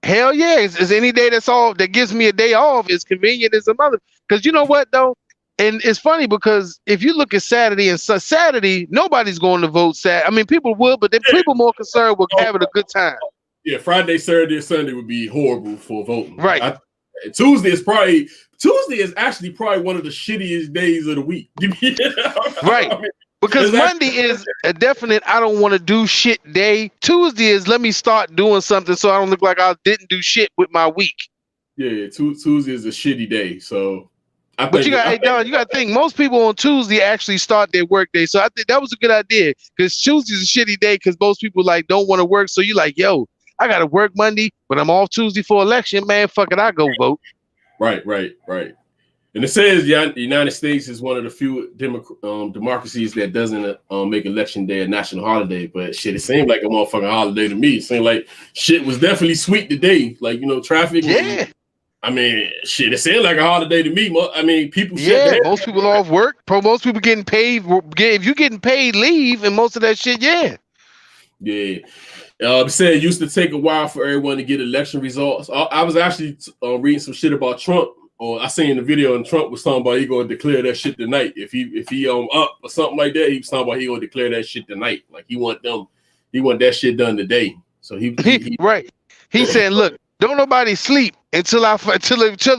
Hell yeah. It's any day that gives me a day off is convenient as a mother. Because you know what, though? And it's funny because if you look at Saturday and Saturday, nobody's going to vote Saturday. I mean, people would, but people more concerned with having a good time. Yeah, Friday, Saturday, and Sunday would be horrible for voting. Right. Tuesday is actually probably one of the shittiest days of the week. Right. I mean, because Monday is a definite I don't want to do shit day. Tuesday is let me start doing something so I don't look like I didn't do shit with my week. Yeah, Tuesday is a shitty day. So you got to think most people on Tuesday actually start their work day. So I think that was a good idea because Tuesday's a shitty day because most people like don't want to work. So you like, yo, I got to work Monday, but I'm off Tuesday for election. Man, fuck it, I go vote. Right. And it says the United States is one of the few democracies that doesn't make election day a national holiday. But shit, it seemed like a motherfucking holiday to me. It seemed like shit was definitely sweet today. Like, traffic. Yeah. I mean, shit, it seemed like a holiday to me. I mean, people. Yeah, most people off work. Most people getting paid. If you're getting paid leave and most of that shit, yeah. Yeah. It said it used to take a while for everyone to get election results. I was actually reading some shit about Trump. Or I seen the video and Trump was talking about he gonna declare that shit tonight. If he up or something like that, he was talking about he gonna declare that shit tonight. Like he want that shit done today. So he right. He's saying, look, don't nobody sleep until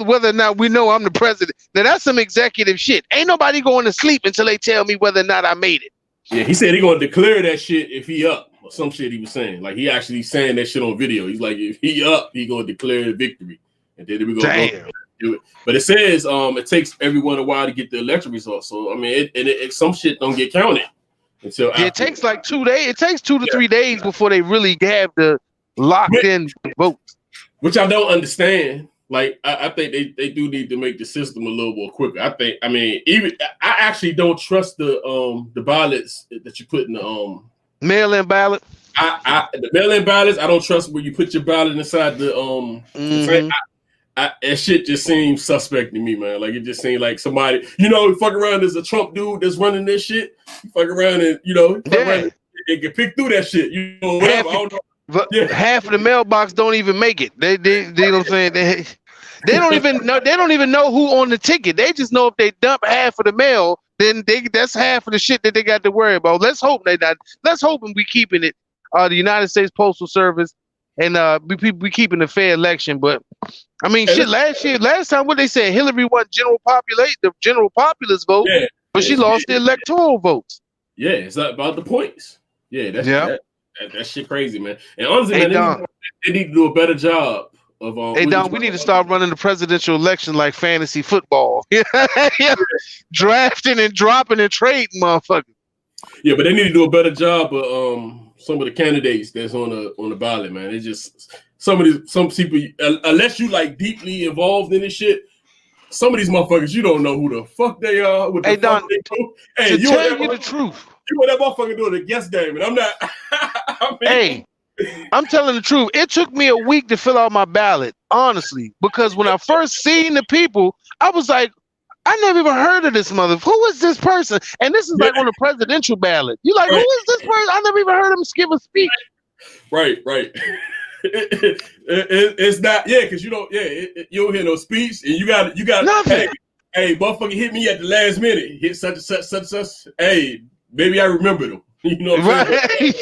whether or not we know I'm the president. Now that's some executive shit. Ain't nobody going to sleep until they tell me whether or not I made it. Yeah, he said he gonna declare that shit if he up or some shit he was saying. Like he actually saying that shit on video. He's like, if he up, he gonna declare victory. And then we gonna go do it. But it says it takes everyone a while to get the election results. So I mean, some shit don't get counted until it takes like 2 days. It takes 2 to 3 days before they really have the locked in votes. Which I don't understand. Like I think they do need to make the system a little more quicker. I actually don't trust the ballots that you put in the mail-in ballot. The mail-in ballots, I don't trust where you put your ballot inside the that shit just seems suspect to me, man. Like it just seems like somebody, fuck around. There's a Trump dude that's running this shit. You fuck around and around and get picked through that shit. Whatever. I don't know. Half of the mailbox don't even make it. They you know what I'm saying? They don't even know. They don't even know who on the ticket. They just know if they dump half of the mail, then that's half of the shit that they got to worry about. Let's hope they not. Let's hope we keeping it. The United States Postal Service and we keeping a fair election. But I mean, shit. Last time, what they said, Hillary won the general populace vote, but she lost the electoral votes. Yeah, it's not about the points. Yeah, that shit crazy, man. And honestly, man, they need to do a better job of. Hey, Don, we need to start running the presidential election like fantasy football. Drafting and dropping and trading, motherfuckers. Yeah, but they need to do a better job of some of the candidates that's on the ballot, man. It's just some people, unless you like deeply involved in this shit, some of these motherfuckers you don't know who the fuck they are. What the fuck Don, they do. Hey, to tell you the truth, you want that motherfucker doing a guess game, and I'm not. Hey, I'm telling the truth. It took me a week to fill out my ballot, honestly, because when I first seen the people, I was like, I never even heard of this mother. Who is this person? And this is like on a presidential ballot. You like, who is this person? I never even heard him give a speech. Right. It's not, because you don't hear no speech, and you got nothing. Hey, motherfucker hit me at the last minute. Hit such and such, such and such. Hey, maybe I remember them. You know what I'm saying?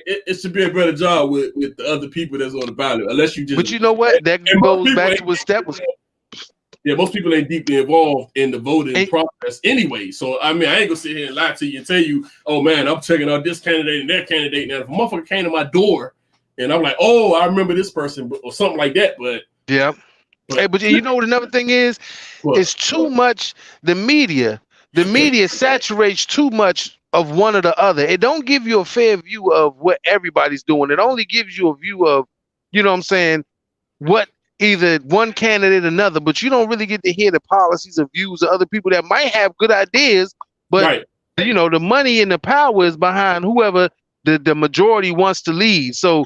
It should be a better job with the other people that's on the ballot, unless you just. But you know what? That goes back to what Step was. Yeah, most people ain't deeply involved in the voting process anyway. So, I mean, I ain't gonna sit here and lie to you and tell you, oh man, I'm checking out this candidate and that candidate. Now, if a motherfucker came to my door and I'm like, oh, I remember this person or something like that, but yeah. But you know what another thing is? What? It's too much. The media saturates too much of one or the other. It don't give you a fair view of what everybody's doing. It only gives you a view of, you know what I'm saying, what either one candidate or another, but you don't really get to hear the policies or views of other people that might have good ideas, but the money and the power is behind whoever the majority wants to lead. So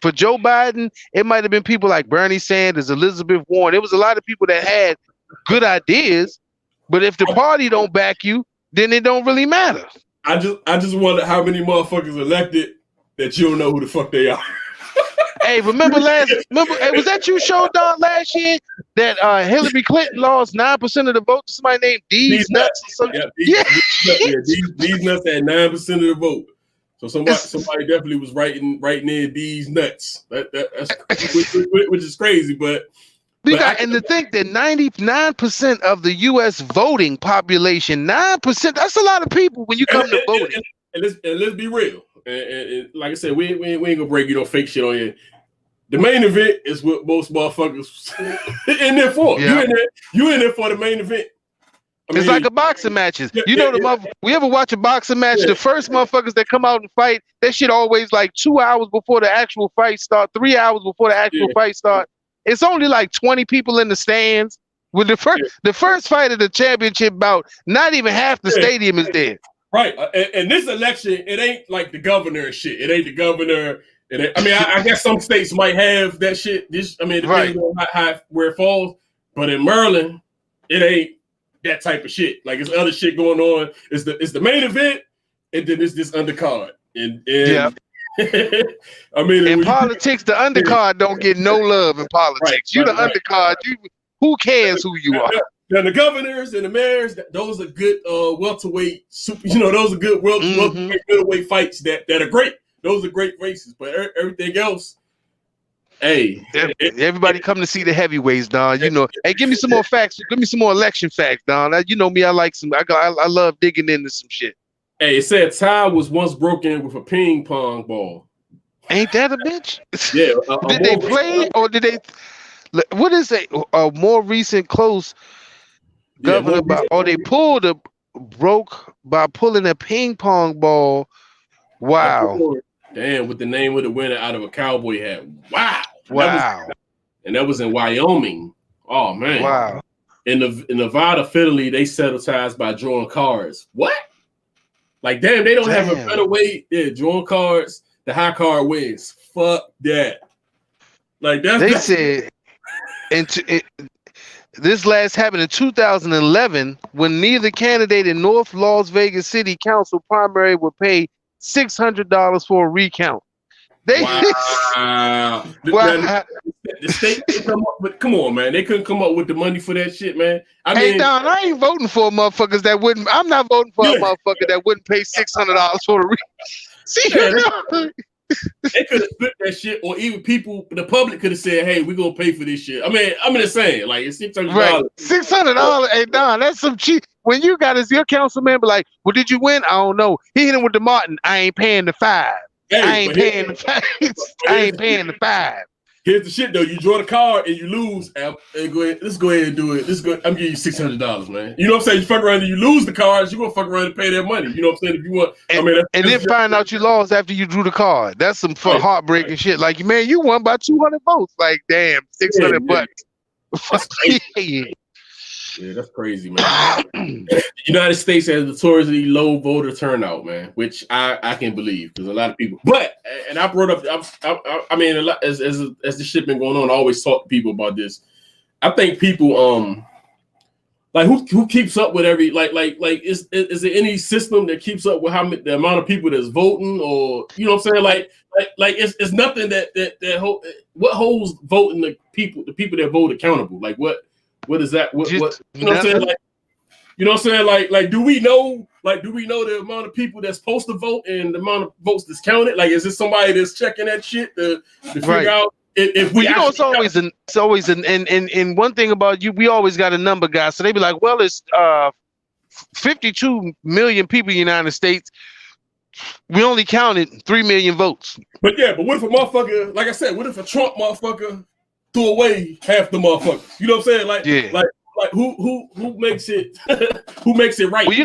for Joe Biden, it might have been people like Bernie Sanders, Elizabeth Warren. There was a lot of people that had good ideas, but if the party don't back you, then it don't really matter. I just wonder how many motherfuckers elected that you don't know who the fuck they are. Hey, remember, was that you showed Don last year that Hillary Clinton lost 9% of the vote to somebody named D's Nuts? D's Nuts had 9% of the vote. So somebody definitely was writing in D's Nuts. That's which is crazy, but and to think that 99% of the U.S. voting population, 9%, that's a lot of people when you come to voting. And let's be real. And like I said, we ain't gonna break fake shit on you. The main event is what most motherfuckers in there for. Yeah. You in there for the main event. It's like a boxing matches. We ever watch a boxing match? Yeah. The first motherfuckers that come out and fight, that shit always like 2 hours before the actual fight start, 3 hours before the actual fight start. It's only like 20 people in the stands. With the first fight of the championship bout, not even half the stadium is there. Right. And this election, it ain't like the governor and shit. It ain't the governor. I guess some states might have that shit. It depends on where it falls. But in Maryland, it ain't that type of shit. Like, it's other shit going on. It's the main event, and then it's this undercard. And in politics, the undercard don't get no love in politics. You the undercard. Who cares who you are? Now, the governors and the mayors, those are good welterweight super. Those are good welterweight middleweight fights that are great. Those are great races. But everything else, hey, everybody come to see the heavyweights, Don. Hey, give me some more facts. Give me some more election facts, Don. You know me. I like some. I love digging into some shit. Hey, it said tie was once broken with a ping pong ball. Ain't that a bitch? Yeah. Did they play or did they? What is a more recent close governor? They broke by pulling a ping pong ball. Wow. Damn, with the name of the winner out of a cowboy hat. Wow. And that was in Wyoming. Oh man. Wow. In Nevada, Philly, they settle ties by drawing cards. What? Like, damn, they don't have a better way. Yeah, drawing cards, the high card wins. Fuck that. Like, that's said, this last happened in 2011 when neither candidate in North Las Vegas City Council primary would pay $600 for a recount. Wow. The state didn't come up with, come on, man. They couldn't come up with the money for that shit, man. Hey, Don, I ain't voting for motherfuckers that wouldn't. I'm not voting for a motherfucker that wouldn't pay $600 for the recount. They could have split that shit, or even people, the public could have said, "Hey, we're gonna pay for this shit." I'm just saying, like, it's $600. Right. $600. Hey, Don, that's some cheap. When you got your councilman be like, "Well, did you win?" I don't know. He hit him with the Martin. I ain't paying the $5. Hey, I ain't paying the $5. I ain't paying the $5. Here's the shit though: you draw the card and you lose. And go ahead. Let's go ahead and do it. I'm giving you $600, man. You know what I'm saying? You fuck around and you lose the cards. You gonna fuck around and pay that money. You know what I'm saying? If you want, and then find out you lost after you drew the card. That's some heartbreaking shit. Like, man, you won by 200 votes. Like, damn, $600. Yeah, that's crazy, man. The United States has notoriously low voter turnout, man, which I can believe because a lot of people. But and I brought up, I mean, a lot, as the shit been going on, I always talk to people about this. I think people, like who keeps up with every like is there any system that keeps up with the amount of people that's voting, or you know what I'm saying? Like it's nothing what holds voting the people that vote accountable? Like what is that? What you know what I'm saying? Like, you know what I'm saying? Like do we know the amount of people that's supposed to vote and the amount of votes that's counted? Like, is this somebody that's checking that shit to figure out if we? You know, it's always and one thing about you, we always got a number, guys. So they be like, well, it's 52 million people in the United States. We only counted 3 million votes. But what if a motherfucker, like I said, what if a Trump motherfucker threw away half the motherfuckers? You know what I'm saying? Like who makes it who makes it right? Well, you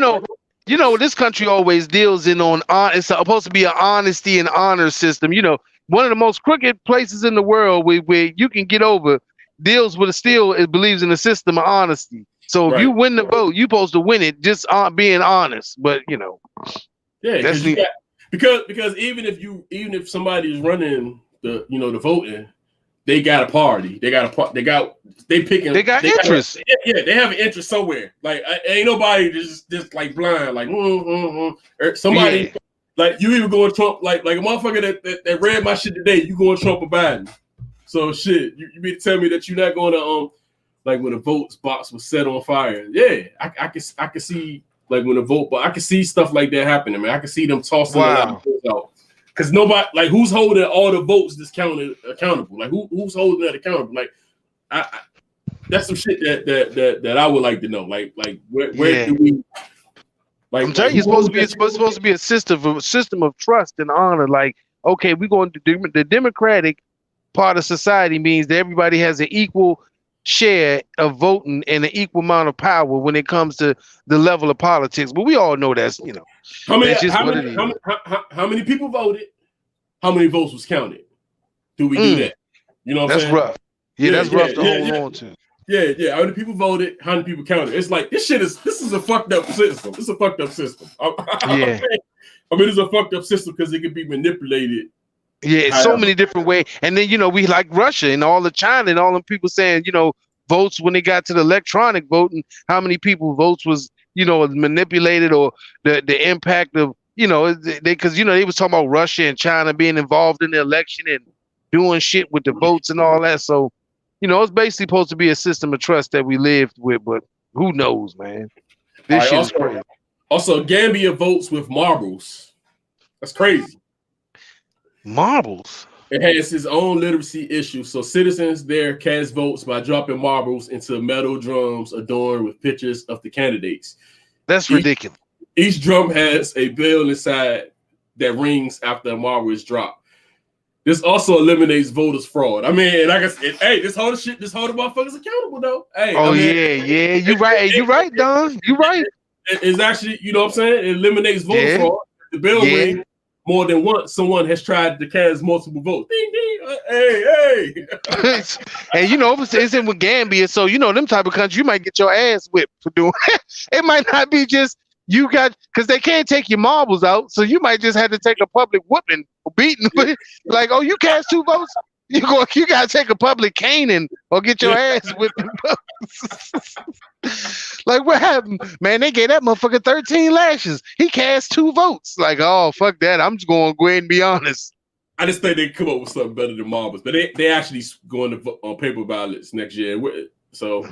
know this country always deals on it's supposed to be an honesty and honor system. You know, one of the most crooked places in the world where you can get over deals with it believes in the system of honesty. So if you win the vote, you're supposed to win it just being honest. But you know, because even if somebody's running the voting, they got a party. They got interest. They have an interest somewhere. Like ain't nobody just like blind. Like somebody like you even going Trump. Like a motherfucker that read my shit today. You going Trump or Biden? So shit. You mean to tell me that you're not going to like when the votes box was set on fire? Yeah, I can see like when the vote, but I can see stuff like that happening, man. I can see them tossing a lot of votes out. Because nobody, like, who's holding all the votes that's counted accountable? Like, who's holding that accountable? Like, that's some shit that I would like to know. Like where do we? Like, I'm telling you, it's supposed to be a system of trust and honor. Like, okay, we're going to do the democratic part of society means that everybody has an equal share of voting and an equal amount of power when it comes to the level of politics. But we all know that's how many people voted? How many votes was counted? Do we do that? You know what I'm saying? That's rough. Yeah, that's rough to hold on to. Yeah. How many people voted? How many people counted? It's like this is a fucked up system. It's a fucked up system. Yeah. I mean, it's a fucked up system because it can be manipulated. Yeah, so many different ways. And then, we like Russia and all of China and all them people saying, votes when they got to the electronic voting, how many people votes was, manipulated, or the impact of, because they was talking about Russia and China being involved in the election and doing shit with the votes and all that. So, it's basically supposed to be a system of trust that we lived with, but who knows, man? This shit is crazy. Also, Gambia votes with marbles. That's crazy. Marbles? It has its own literacy issue. So citizens there cast votes by dropping marbles into metal drums adorned with pictures of the candidates. That's ridiculous. Each drum has a bell inside that rings after a marble is dropped. This also eliminates voters' fraud. I mean, like I said, hey, this whole motherfuckers accountable though. Hey, yeah. You right. You right, Don. You right. It's actually, you know what I'm saying? It eliminates voter fraud. The bell rings more than once. Someone has tried to cast multiple votes. Ding, ding. Hey. And it's in with Gambia, so them type of countries, you might get your ass whipped for doing it. It might not be just because they can't take your marbles out, so you might just have to take a public whooping or beating. Like, oh, you cast 2 votes, you gotta take a public caning or get your ass whipped. Like, what happened? Man, they gave that motherfucker 13 lashes. He cast 2 votes. Like, oh, fuck that. I'm just going to go ahead and be honest. I just think they come up with something better than marbles, but they actually going on paper ballots next year. So,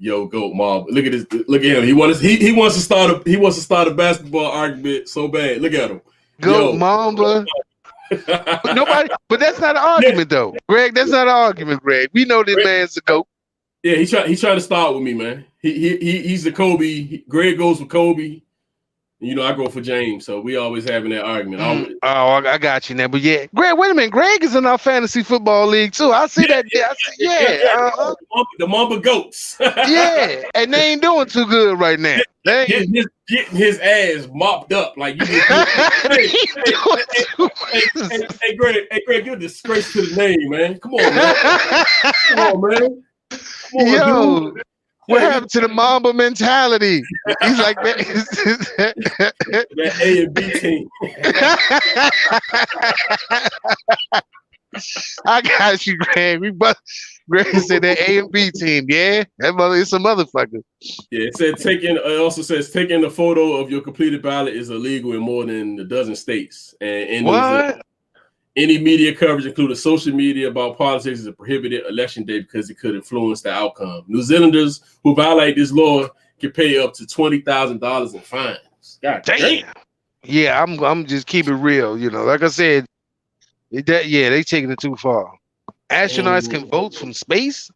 GOAT marble. Look at this. Look at him. He wants to start a basketball argument so bad. Look at him. GOAT Mamba. But that's not an argument though, Greg. That's not an argument, Greg. We know this man's a GOAT. Yeah, he's trying to start with me, man. He's the Kobe. Greg goes for Kobe. I go for James. So we always having that argument. I got you now. But yeah, Greg, wait a minute. Greg is in our fantasy football league too. I see that. The Mamba Goats. Yeah, and they ain't doing too good right now. Getting his ass mopped up like you. Hey, Greg, you're a disgrace to the name, man. Come on, man. Yo, what happened to the Mamba mentality? He's like that A and B team. I got you, Greg. Greg said that A and B team. Yeah, it's a motherfucker. Yeah, it also says taking a photo of your completed ballot is illegal in more than a dozen states. And what? Any media coverage, including social media about politics, is a prohibited election day because it could influence the outcome. New Zealanders who violate this law can pay up to $20,000 in fines. God damn. Yeah, I'm just keep it real. Like I said, they taking it too far. Astronauts can vote from space.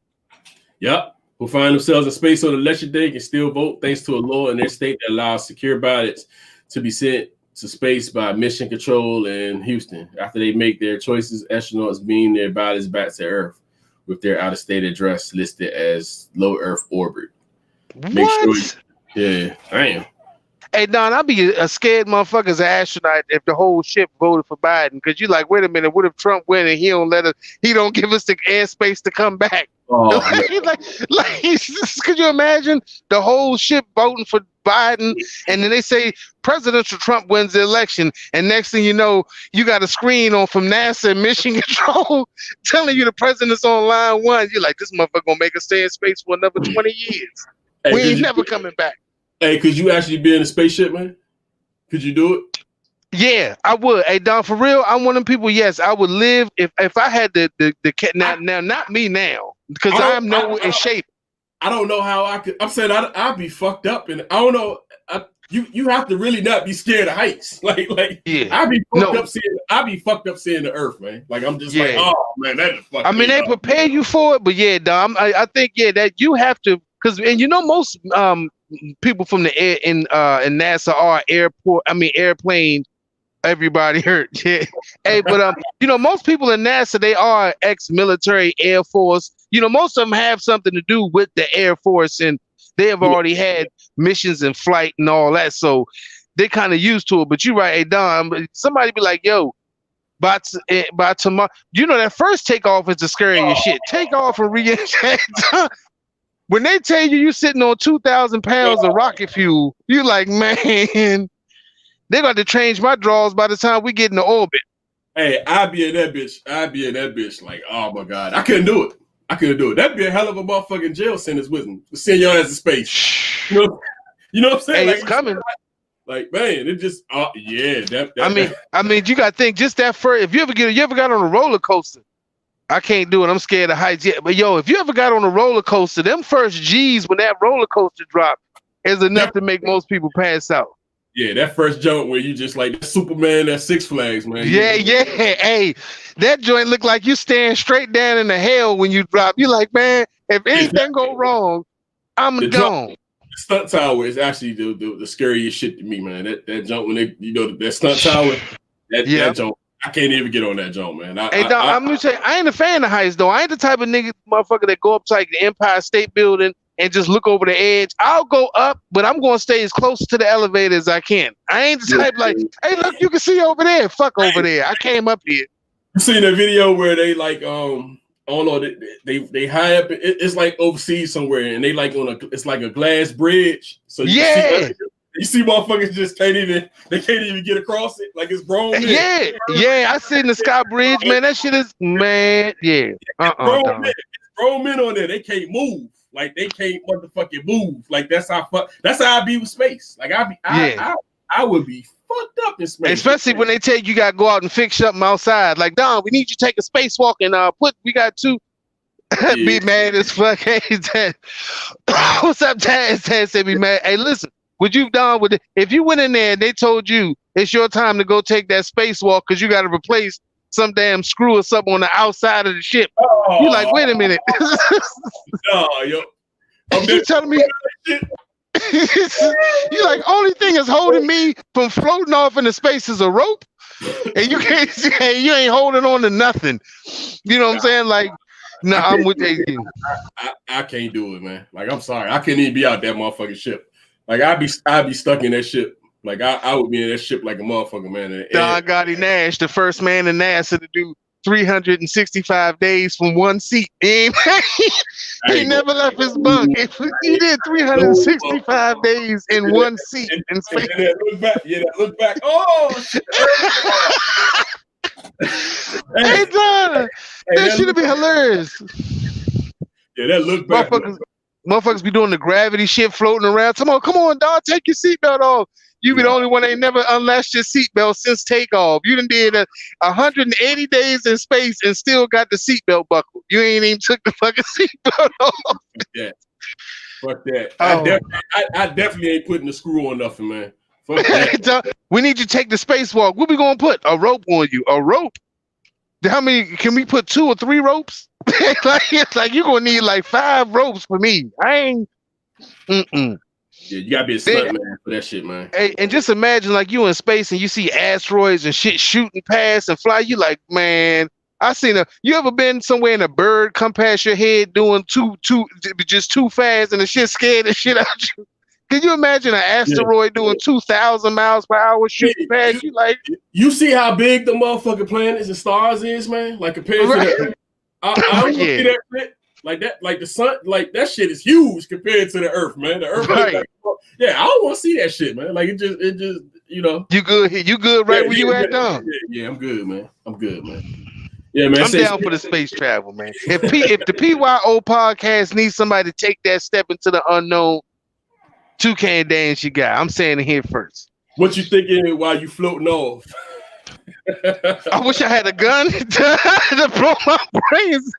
Yep. Who find themselves in space on election day can still vote thanks to a law in their state that allows secure ballots to be sent to space by mission control in Houston. After they make their choices, astronauts beam their bodies back to Earth with their out-of-state address listed as low Earth orbit. What? Yeah, damn. Hey, Don, I'd be a scared motherfucker as an astronaut if the whole ship voted for Biden. Because you're like, wait a minute, what if Trump win and he don't give us the airspace to come back? Oh, could you imagine the whole ship voting for Biden, and then they say presidential Trump wins the election, and next thing you know, you got a screen on from NASA and Mission Control telling you the president's on line 1. You're like, this motherfucker gonna make us stay in space for another 20 years. Hey, we ain't never coming back. Hey, could you actually be in a spaceship, man? Could you do it? Yeah, I would. Hey, Don, for real, I'm one of them people. Yes, I would live if I had the now not me now because I'm in shape. I don't know how I could. I'm saying I'd be fucked up, and I don't know. You have to really not be scared of heights. Yeah. I'd be fucked up seeing the Earth, man. Like I'm just like, oh man, that is fucking. I mean, they prepare you for it, but yeah, Dom, I think that you have to because most people from the air in NASA are airplane. Everybody hurt. Yeah. Hey, but most people in NASA, they are ex-military Air Force. Most of them have something to do with the Air Force, and they have already had missions in flight and all that, so they're kind of used to it. But you're right, hey Don, somebody be like, yo, by tomorrow. You know that first takeoff is the scariest shit. Takeoff and re-entry. When they tell you sitting on 2,000 pounds of rocket fuel, you like, man, they're going to change my drawers by the time we get into orbit. Hey, I'd be in that bitch like, oh my God. I couldn't do it. That'd be a hell of a motherfucking jail sentence with me. Send your ass to space. You know what I'm saying? Hey, like, it's coming. Like, man, it just, yeah. I mean, you got to think just that first. If you ever got on a roller coaster, I can't do it. I'm scared of heights. Yeah, but yo, if you ever got on a roller coaster, them first G's when that roller coaster drop is enough to make most people pass out. Yeah, that first jump where you just like Superman at Six Flags, man. Yeah. Hey, that joint look like you staring straight down in the hell when you drop. You like, man, if anything go wrong, I'm gone. The stunt tower is actually the scariest shit to me, man. That jump when they, that stunt tower, that jump. I can't even get on that jump, man. I'm gonna say I ain't a fan of heights though. I ain't the type of motherfucker that go up to like the Empire State Building and just look over the edge. I'll go up, but I'm gonna stay as close to the elevator as I can. I ain't the type like, hey, look, you can see over there. Fuck over there. I came up here. You seen that video where they like I don't know, they high up. It's like overseas somewhere, and they like it's like a glass bridge. So you see motherfuckers just can't even get across it. Like it's grown men. Yeah. I seen the Sky Bridge, man. That shit is, man. Yeah. Grown men on there. They can't move. Like they can't motherfucking move. Like that's how I be with space. Like I would be fucked up in space. Especially when they tell you gotta go out and fix something outside. Like, Don, we need you to take a spacewalk and we got two. Be mad as fuck. Hey, Dad. What's up, Dad? Dad said be mad. Hey, listen. Would you done with it? If you went in there and they told you it's your time to go take that spacewalk because you got to replace some damn screw or something on the outside of the ship, you like, wait a minute. You telling me? You like, only thing is holding me from floating off into space is a rope, and you ain't holding on to nothing. You know what I'm saying? Like, no, I'm with you. I can't do it, man. Like, I'm sorry, I can't even be out that motherfucking ship. Like I'd be stuck in that ship. Like I would be in that ship like a motherfucker, man. Don Gotti Nash, the first man in NASA to do 365 days from one seat. He never left his bunk. He did 365 days in one seat in space. Look back. Oh shit. Hey Don, that should be hilarious. Yeah, that look back. Motherfuckers be doing the gravity shit floating around. Come on, dog, take your seatbelt off. You be the only one that ain't never unlatched your seatbelt since takeoff. You done did 180 days in space and still got the seatbelt buckle. You ain't even took the fucking seatbelt off. Yeah. Fuck that. I definitely ain't putting the screw on nothing, man. Fuck that. We need you to take the spacewalk. What we gonna put? A rope on you. A rope? How many? Can we put 2 or 3 ropes? It's like you're gonna need like 5 ropes for me. I ain't. Yeah, you gotta be a stunt man for that shit, man. Hey, and just imagine like you in space and you see asteroids and shit shooting past and fly. You like, man, I seen you ever been somewhere and a bird come past your head doing just too fast and the shit scared the shit out you? Can you imagine an asteroid doing 2,000 miles per hour shooting past you? Like, you see how big the motherfucking planets and stars is, man? Like compared to the Earth. I don't see that shit. Like that, like the sun, like that shit is huge compared to the Earth, man. The Earth, I don't want to see that shit, man. Like it just, you know. You good right where you at, though? Yeah, I'm good, man. Yeah, man. I'm down for the space travel, man. If the PYO podcast needs somebody to take that step into the unknown, Toucan dance you got. I'm saying it here first. What you thinking while you floating off? I wish I had a gun to blow my brains.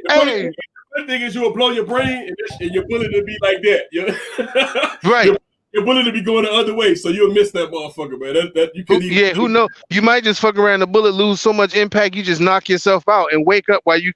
Hey. The thing is, you will blow your brain and your bullet will be like that. Right. Your bullet will be going the other way, so you'll miss that motherfucker, man. You could who knows? You might just fuck around the bullet, lose so much impact, you just knock yourself out and wake up while you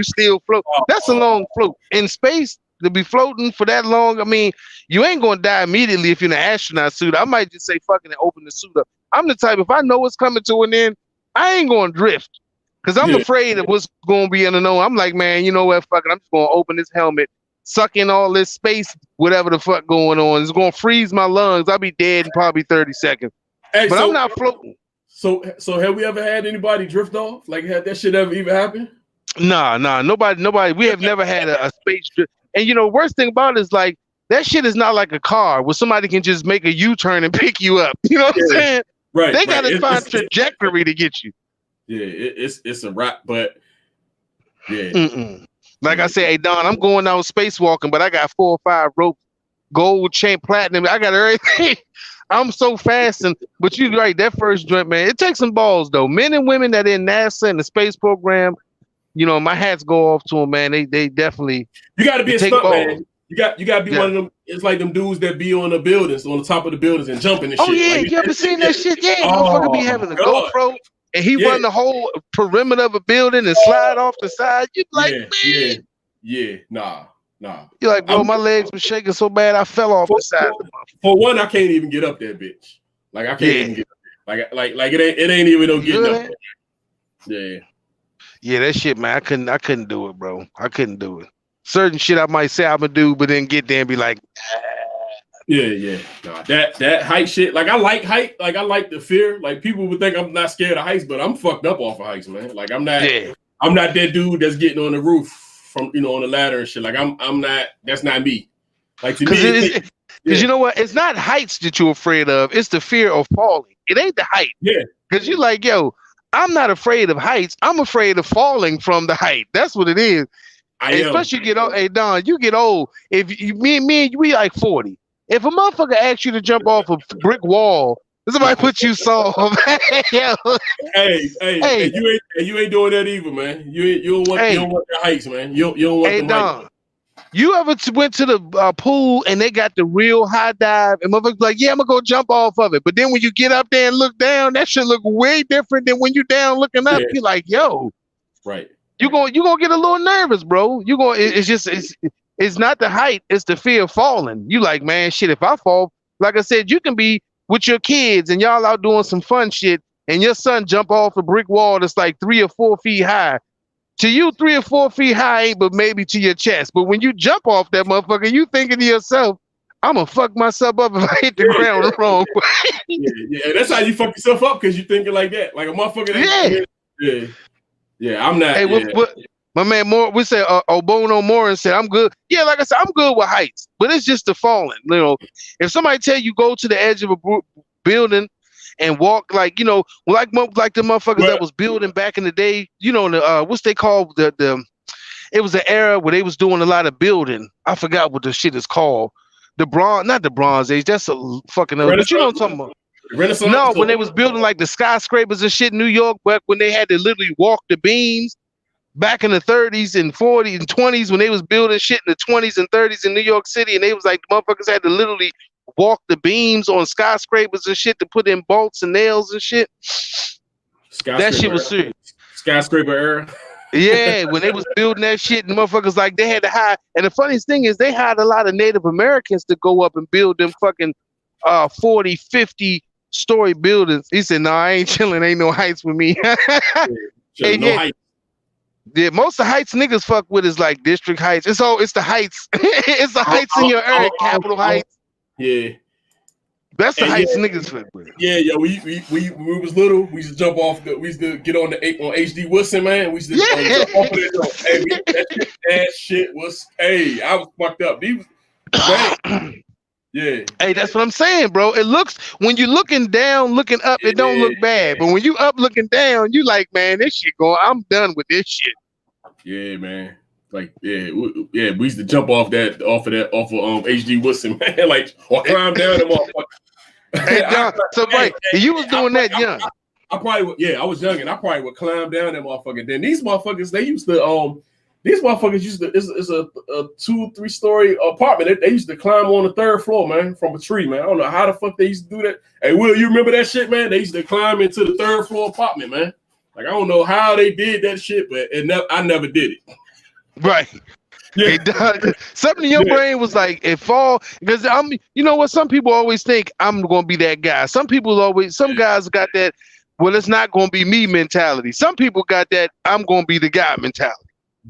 still float. That's a long float. In space, to be floating for that long, I mean, you ain't gonna die immediately if you're in an astronaut suit. I might just say fucking and open the suit up. I'm the type, if I know what's coming to an end, I ain't gonna drift. Because I'm afraid of what's going to be unknown. I'm like, man, you know what? Fuck it. I'm just going to open this helmet, suck in all this space, whatever the fuck going on. It's going to freeze my lungs. I'll be dead in probably 30 seconds. But I'm not floating. So have we ever had anybody drift off? Like, had that shit ever even happen? Nah, nobody. We have never had a space drift. And worst thing about it is like that shit is not like a car where somebody can just make a U-turn and pick you up. You know what I'm saying? Right. They got to find trajectory to get you. Yeah, it's a wrap, but yeah. Like I said, hey Don, I'm going out spacewalking, but I got 4 or 5 ropes, gold chain, platinum. I got everything. I'm so fast, but you're right. That first joint, man, it takes some balls though. Men and women that in NASA and the space program, my hats go off to them, man. They definitely. You got to be a stunt man. You got to be one of them. It's like them dudes that be on the buildings, on the top of the buildings, and jumping and shit. Oh yeah, like, you ever seen that shit? Yeah, motherfucker be having a GoPro. And he run the whole perimeter of a building and slide off the side. You like, man. Yeah. Nah. You're like, bro, my legs were shaking so bad I fell off the side. For one, I can't even get up that bitch. Like I can't even get up there. Like it ain't even no getting up there. Yeah. Yeah, that shit, man. I couldn't do it, bro. I couldn't do it. Certain shit I might say I'm gonna do, but then get there and be like, Yeah. Nah, that height shit. Like I like height. Like I like the fear. Like people would think I'm not scared of heights, but I'm fucked up off of heights, man. Like I'm not that dude that's getting on the roof from on the ladder and shit. Like I'm not. That's not me. Like to me, because you know what? It's not heights that you're afraid of. It's the fear of falling. It ain't the height. Yeah. Because you're like, yo, I'm not afraid of heights. I'm afraid of falling from the height. That's what it is. Especially you get old. Hey Don, you get old. If you, me and we like 40. If a motherfucker asks you to jump off a brick wall, somebody put you soft. Hey, you ain't doing that either, man. You don't want the heights, man. You don't want the heights. You ever went to the pool and they got the real high dive and motherfuckers like, yeah, I'm gonna go jump off of it. But then when you get up there and look down, that shit look way different than when you down looking up. You're like, yo, right. You gonna get a little nervous, bro. It's not the height, it's the fear of falling. You like, man, shit, if I fall, like I said, you can be with your kids and y'all out doing some fun shit and your son jump off a brick wall that's like 3 or 4 feet high. To you, 3 or 4 feet high ain't but maybe to your chest. But when you jump off that motherfucker, you thinking to yourself, I'm gonna fuck myself up if I hit the ground the wrong way. Yeah, that's how you fuck yourself up because you thinking like that. Like a motherfucker Yeah, I'm not. Hey, what my man Moore, we said Obono Moore said, I'm good. Yeah, like I said, I'm good with heights, but it's just the falling. If somebody tell you go to the edge of a building and walk like the motherfuckers that was building back in the day, what's they called it was an era where they was doing a lot of building. I forgot what the shit is called. Not the Bronze Age. That's a fucking other. But you know what I'm talking about. Renaissance? No, when they was building like the skyscrapers and shit in New York, back when they had to literally walk the beams back in the 30s and 40s and 20s when they was building shit in the 20s and 30s in New York City, and they was like motherfuckers had to literally walk the beams on skyscrapers and shit to put in bolts and nails and shit. That shit was serious. Skyscraper era. Yeah, when they was building that shit, and motherfuckers like they had to hire. And the funniest thing is they hired a lot of Native Americans to go up and build them fucking 40, 50 story buildings. He said, "No, I ain't chilling. Ain't no heights with me." No heights. Yeah, most of the heights niggas fuck with is like District Heights. It's the heights. It's the heights in your area, Capitol Heights. Yeah. That's the heights niggas fuck with. Yeah. We was little. We used to jump off. We used to get on HD Wilson, man. We used to jump off of that. That shit was. Hey, I was fucked up. Yeah. Hey, that's what I'm saying, bro. It looks when you looking down, looking up, it don't look bad. But when you up looking down, you like, man, this shit going. I'm done with this shit. Yeah, man. Like, we used to jump off of HD Wilson, man. Like, or climb down them motherfuckers. Hey, John, you was doing that young. I probably I was young and I probably would climb down that motherfucker. Then these motherfuckers, it's a 2-3 story apartment. They used to climb on the 3rd floor, man, from a tree, man. I don't know how the fuck they used to do that. Hey, Will, you remember that shit, man? They used to climb into the 3rd floor apartment, man. Like, I don't know how they did that shit, but I never did it. Right. Yeah. Something in your brain was like, it fall, because you know what? Some people always think I'm going to be that guy. Some guys got that, well, it's not going to be me mentality. Some people got that, I'm going to be the guy mentality.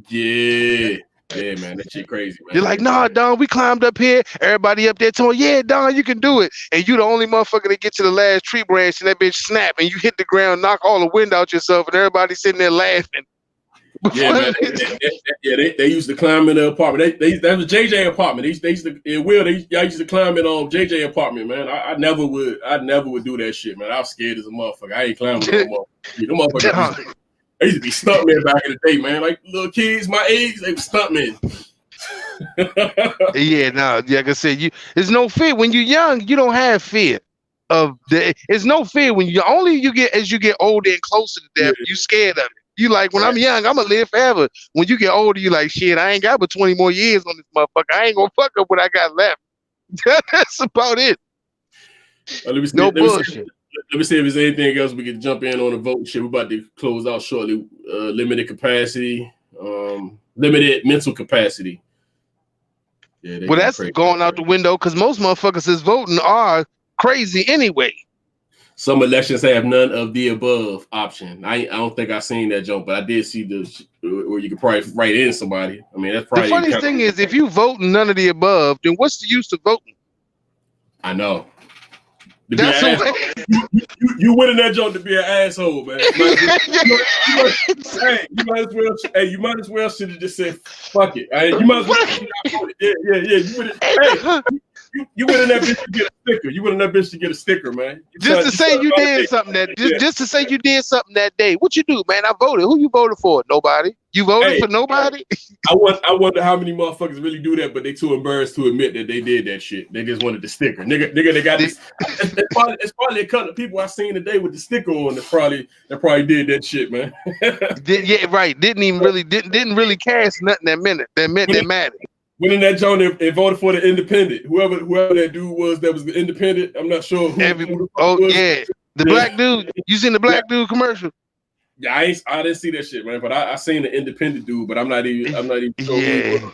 Yeah. Yeah, man, that shit crazy, man. They're like, nah, Don, we climbed up here. Everybody up there telling, yeah, Don, you can do it. And you the only motherfucker that get to the last tree branch and that bitch snap and you hit the ground, knock all the wind out yourself, and everybody sitting there laughing. Yeah, man. They used to climb in the apartment. That was JJ apartment. They used to y'all used to climb in JJ apartment, man. I never would do that shit, man. I was scared as a motherfucker. I ain't climbing no more. Them motherfuckers. They used to be stuntmen back in the day, man. Like little kids my age, they were stuntmen. Yeah, no, like I said, there's no fear when you're young. You don't have fear of it's no fear when you get as you get older and closer to death. You scared of it. You like when I'm young, I'm gonna live forever. When you get older, you like shit. I ain't got but 20 more years on this motherfucker. I ain't gonna fuck up what I got left. That's about it. Let me see if there's anything else we can jump in on the vote shit. We're about to close out shortly. Limited capacity, limited mental capacity. Yeah, well, that's going out the window because most motherfuckers that's voting are crazy anyway. Some elections have none of the above option. I don't think I seen that joke, but I did see where you could probably write in somebody. I mean, that's probably the funny thing is if you vote none of the above, then what's the use of voting? I know. That's you winning that joke to be an asshole, man. You might as well should have just said fuck it. You might as well yeah. You winning that bitch to get a sticker. You winning that bitch to get a sticker, man. Just to say you did something just to say you did something that day. What you do, man? I voted. Who you voted for? Nobody. You voted for nobody? I wonder how many motherfuckers really do that, but they too embarrassed to admit that they did that shit. They just wanted the sticker. Nigga, they got this. It's probably a couple of people I seen today with the sticker on that probably did that shit, man. Yeah, right. Didn't really cast nothing that minute. That mattered. Winning that joint, they voted for the independent. Whoever that dude was that was the independent. I'm not sure who. Yeah, the black dude. You seen the black dude commercial? Yeah, I didn't see that shit, man. But I seen the independent dude, but I'm not even sure. Yeah. Who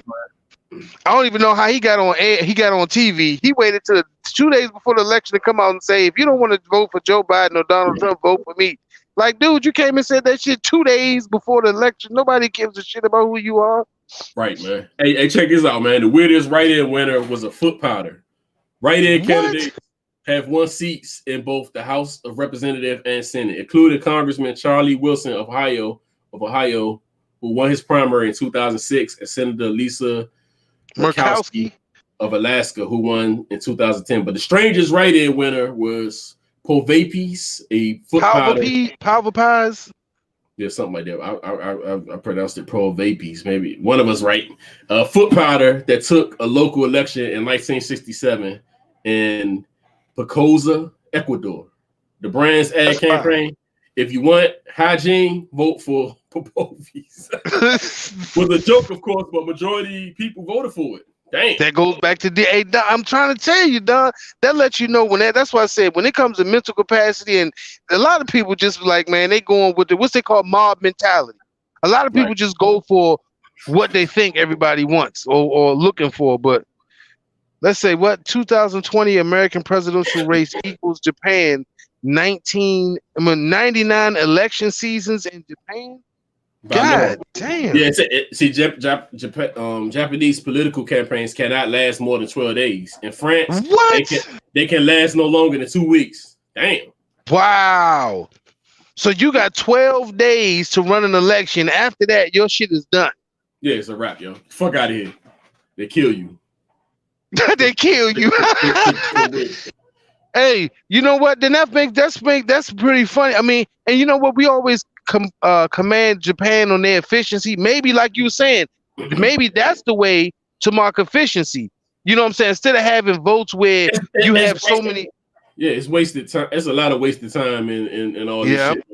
I don't even know how he got on air. He got on TV. He waited till 2 days before the election to come out and say, if you don't want to vote for Joe Biden or Donald Trump, vote for me. Like, dude, you came and said that shit 2 days before the election. Nobody gives a shit about who you are. Right, man. Hey, check this out, man. The weirdest write-in winner was a foot powder. Write-in candidates have won seats in both the House of Representatives and Senate, including Congressman Charlie Wilson of Ohio, who won his primary in 2006, and Senator Lisa Murkowski of Alaska, who won in 2010. But the strangest write-in winner was Povapes, a foot powder. Power pies. Yeah, something like that. I pronounced it Povapes. Maybe one of us right. Foot powder that took a local election in 1967 in Picosa, Ecuador. The brand's ad campaign, if you want hygiene, vote for Povapes. Was a joke, of course, but majority people voted for it. Damn. That goes back to I'm trying to tell you, Don. That lets you know that's why I said when it comes to mental capacity, and a lot of people just like, man, they going with what's they call mob mentality. A lot of people just go for what they think everybody wants or looking for. But let's say 2020 American presidential race equals Japan 99 election seasons in Japan. God damn. Yeah, Japanese political campaigns cannot last more than 12 days. In France, they can last no longer than 2 weeks. Damn. Wow. So you got 12 days to run an election. After that, your shit is done. Yeah, it's a wrap, yo. Fuck out of here. They kill you. They kill you. Hey, you know what? Then that's pretty funny. I mean, and you know what? We always command Japan on their efficiency. Maybe like you were saying, maybe that's the way to mark efficiency. You know what I'm saying? Instead of having votes where you have so many. Yeah, it's wasted time. It's a lot of wasted time and all this shit.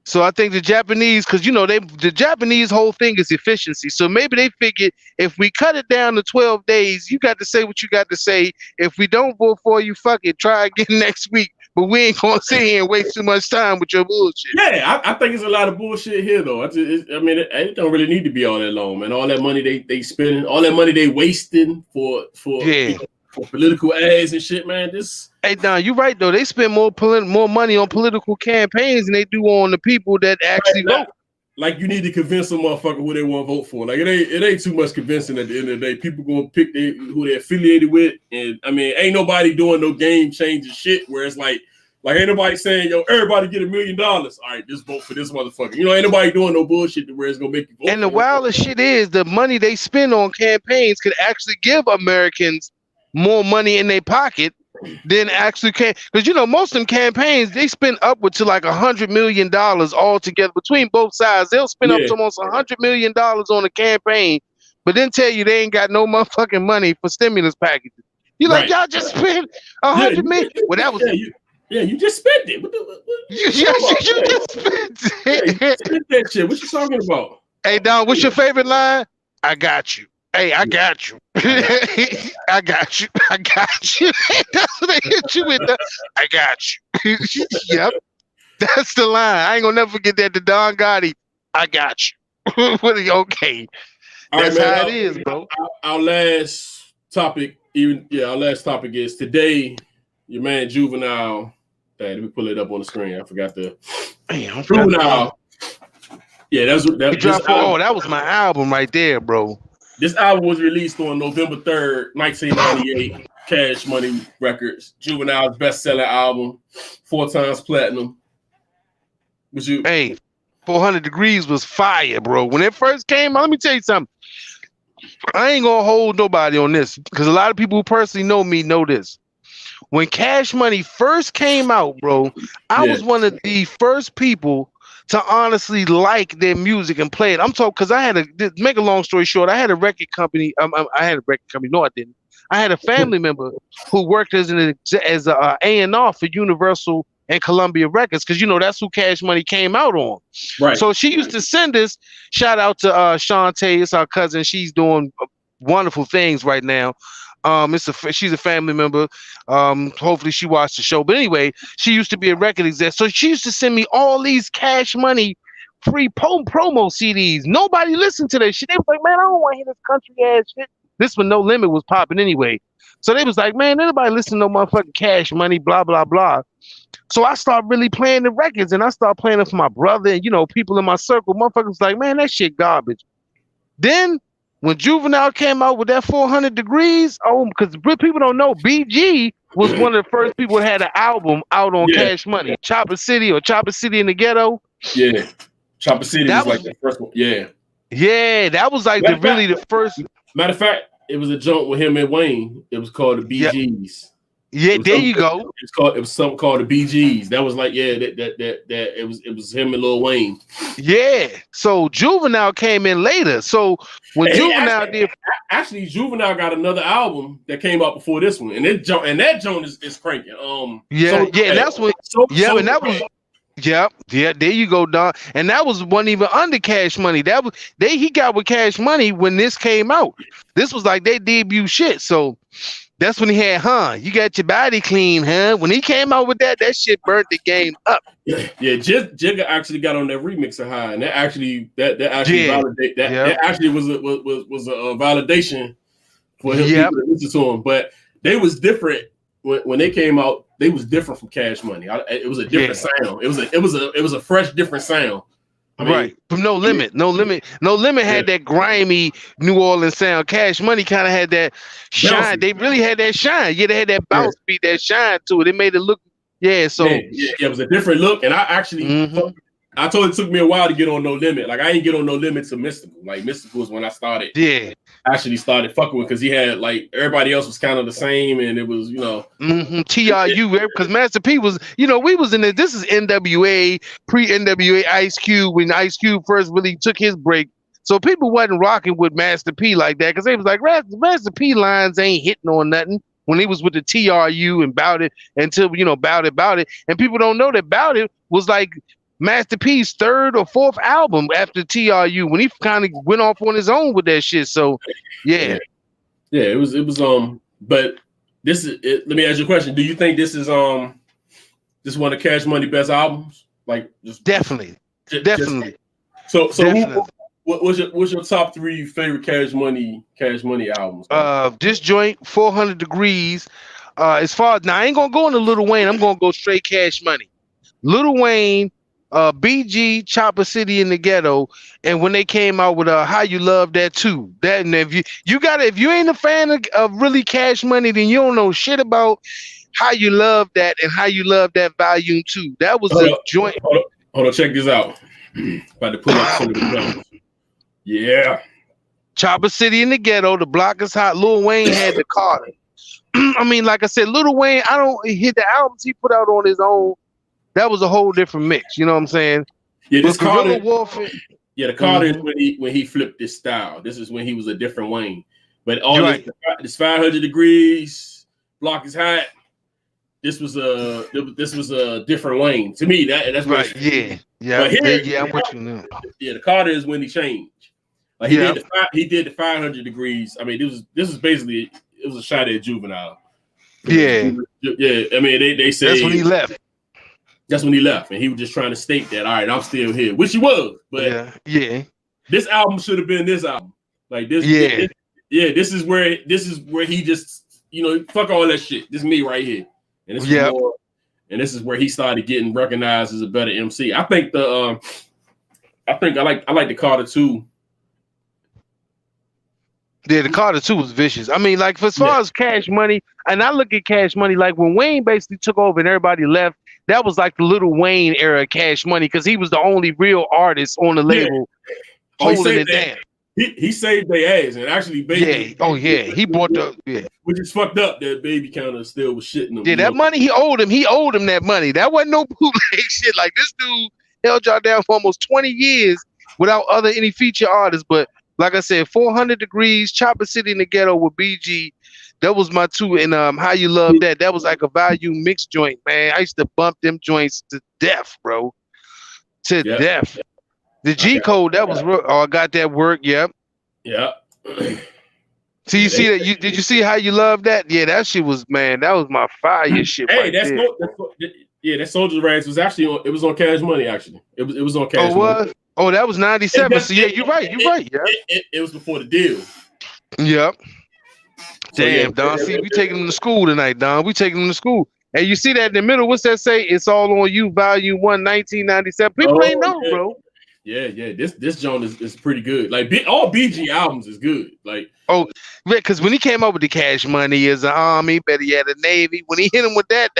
So I think the Japanese, because the Japanese whole thing is efficiency. So maybe they figured if we cut it down to 12 days, you got to say what you got to say. If we don't vote for you, fuck it, try again next week. But we ain't gonna sit here and waste too much time with your bullshit. Yeah, I think it's a lot of bullshit here, though. It don't really need to be all that long, man. All that money they spending, all that money they wasting for political ads and shit, man. Hey, Don, you right though. They spend more money on political campaigns than they do on the people that actually vote. like you need to convince a motherfucker who they want to vote for. Like it ain't too much convincing at the end of the day. People gonna pick who they're affiliated with, and I mean, ain't nobody doing no game changing shit where it's like ain't nobody saying, yo, everybody get $1 million. All right, just vote for this motherfucker. You know, ain't nobody doing no bullshit to where it's gonna make you vote. And the wildest shit is the money they spend on campaigns could actually give Americans more money in their pocket than actually can. Because you know, most of them campaigns they spend upward to like $100 million all together between both sides. They'll spend up to almost $100 million on a campaign, but then tell you they ain't got no motherfucking money for stimulus packages. You like y'all just spent $100 million. Well, that was you just spent it. You just spent it. You spent that shit. What you talking about? Hey Don, what's your favorite line? I got you. Hey, I got you. I got you. I got you. That's what they hit you with. I got you. Yep. That's the line. I ain't gonna never forget that to Don Gotti. I got you. Okay. That's how it is, bro. Our last topic, our last topic is today, your man Juvenile. Let me pull it up on the screen. I forgot the Juvenile. Yeah, that was my album right there, bro. This album was released on November 3rd, 1998, Cash Money Records. Juvenile's best-selling album, 4 times platinum. Hey, 400 Degreez was fire, bro. When it first came out, let me tell you something. I ain't gonna hold nobody on this because a lot of people who personally know me know this. When Cash Money first came out, bro, I was one of the first people to honestly like their music and play it. I'm talking because I had to make a long story short. I had a record company. I had a record company. No, I didn't. I had a family member who worked as a A&R for Universal and Columbia Records because you know that's who Cash Money came out on. Right. So she used to send us. Shout out to Shantae, it's our cousin. She's doing wonderful things right now. She's a family member. Hopefully she watched the show. But anyway, she used to be a record exec. So she used to send me all these Cash Money free promo CDs. Nobody listened to that shit. They was like, man, I don't want to hear this country ass shit. This one, No Limit, was popping anyway. So they was like, man, anybody listen to no motherfucking Cash Money, blah, blah, blah. So I started really playing the records and I started playing it for my brother and, you know, people in my circle. Motherfuckers like, man, that shit garbage. Then when Juvenile came out with that 400 Degreez, because people don't know, BG was one of the first people that had an album out on Cash Money. Chopper City in the Ghetto. Yeah. Chopper City was like the first one. Yeah. Yeah, that was like the first. Matter of fact, it was a joint with him and Wayne. It was called the BGs. Yeah, there you go. It was something called the BGs. That was like, it was him and Lil Wayne. Yeah. So Juvenile came in later. So when Juvenile Juvenile got another album that came out before this one, and that joint is cranking. There you go, Don. And that wasn't even under Cash Money. He got with Cash Money when this came out. This was like their debut shit. So that's when he had, you got your body clean, huh? When he came out with that shit burnt the game up. Yeah, Jigga actually got on that remix of High, and that actually was a validation for him people to listen to him. But they was different when they came out. They was different from Cash Money. It was a different sound. It was a fresh, different sound. I mean, from No Limit. No Limit had that grimy New Orleans sound. Cash Money kind of had that shine. They really had that shine. Yeah, they had that bounce beat, that shine to it. It made it look, it was a different look. And I actually, I told it took me a while to get on No Limit. Like I didn't get on No Limit to Mystical. Like Mystical was when I started. Yeah. Actually started fucking with because he had like everybody else was kind of the same, and it was TRU because Master P was we was in it. This is NWA pre-NWA Ice Cube when Ice Cube first really took his break. So people wasn't rocking with Master P like that because they was like Master P lines ain't hitting on nothing when he was with the TRU and Bout It until Bout It, and people don't know that Bout It was like Master P's 3rd or 4th album after TRU when he kind of went off on his own with that shit. So it was but this is it. Let me ask you a question. Do you think this is one of Cash Money best albums? Like just definitely. So what's your top 3 favorite Cash Money albums? This joint 400 Degreez. As far as now I ain't gonna go into Lil Wayne, I'm gonna go straight Cash Money. Lil Wayne, BG, Chopper City in the Ghetto, and when they came out with How You Love That Too. That, and if you ain't a fan of really Cash Money, then you don't know shit about How You Love That and How You Love That Volume 2. That was a joint. Hold on, check this out. About to pull up some of the songs. Yeah. Chopper City in the Ghetto, The Block Is Hot. Lil Wayne had the Carter. I mean, like I said, Lil Wayne, I don't hit the albums he put out on his own. That was a whole different mix. You know what I'm saying? Yeah, this Carter. Warfare. Yeah, the Carter is when he flipped his style. This is when he was a different Wayne. But all this 500 Degreez, Block Is Hot. This was a different Wayne to me. That's right. Yeah. I'm with you now. Yeah, the Carter is when he changed. Like he did the 500 Degreez. I mean, this was basically it was a shot at Juvenile. Yeah. Yeah. I mean, they say that's when he left. That's when he left, and he was just trying to state that, all right, I'm still here, which he was. But this album should have been this album. Like this. This is where he just, fuck all that shit. This is me right here, and this is more. And this is where he started getting recognized as a better MC. I think I like the Carter 2. Yeah, the Carter 2 was vicious. I mean, like, as far as Cash Money, and I look at Cash Money, like when Wayne basically took over and everybody left, that was like the Little Wayne era of Cash Money because he was the only real artist on the label holding it down. He saved their ass, and actually, Baby. He brought which is fucked up that Baby kind of still was shitting him. Yeah, that money he owed him that money. That wasn't no bootleg shit. Like this dude held y'all down for almost 20 years without any feature artists, but. Like I said, 400 Degreez, Chopper City in the Ghetto with BG. That was my two. And How You Love That. That was like a volume mix joint, man. I used to bump them joints to death, bro. To death. The G Code, that was real. Oh, I got that work. Yep. Yeah. So you see that? Did you see How You Love That? Yeah, that shit was, man. That was my fire shit. Hey, that Soldier Rags was actually on. It was on Cash Money. Actually, it was on Cash Money. Oh, that was 97. So yeah, you're right. Yeah. It was before the deal. Yep. Damn, Don. See, we taking them to school tonight, Don. We taking them to school. And you see that in the middle, what's that say? It's all on you, Volume 1, 1997. People ain't know, bro. Yeah. This joint is pretty good. Like all BG albums is good. Like because when he came up with the Cash Money as an army, but he had a navy. When he hit him with that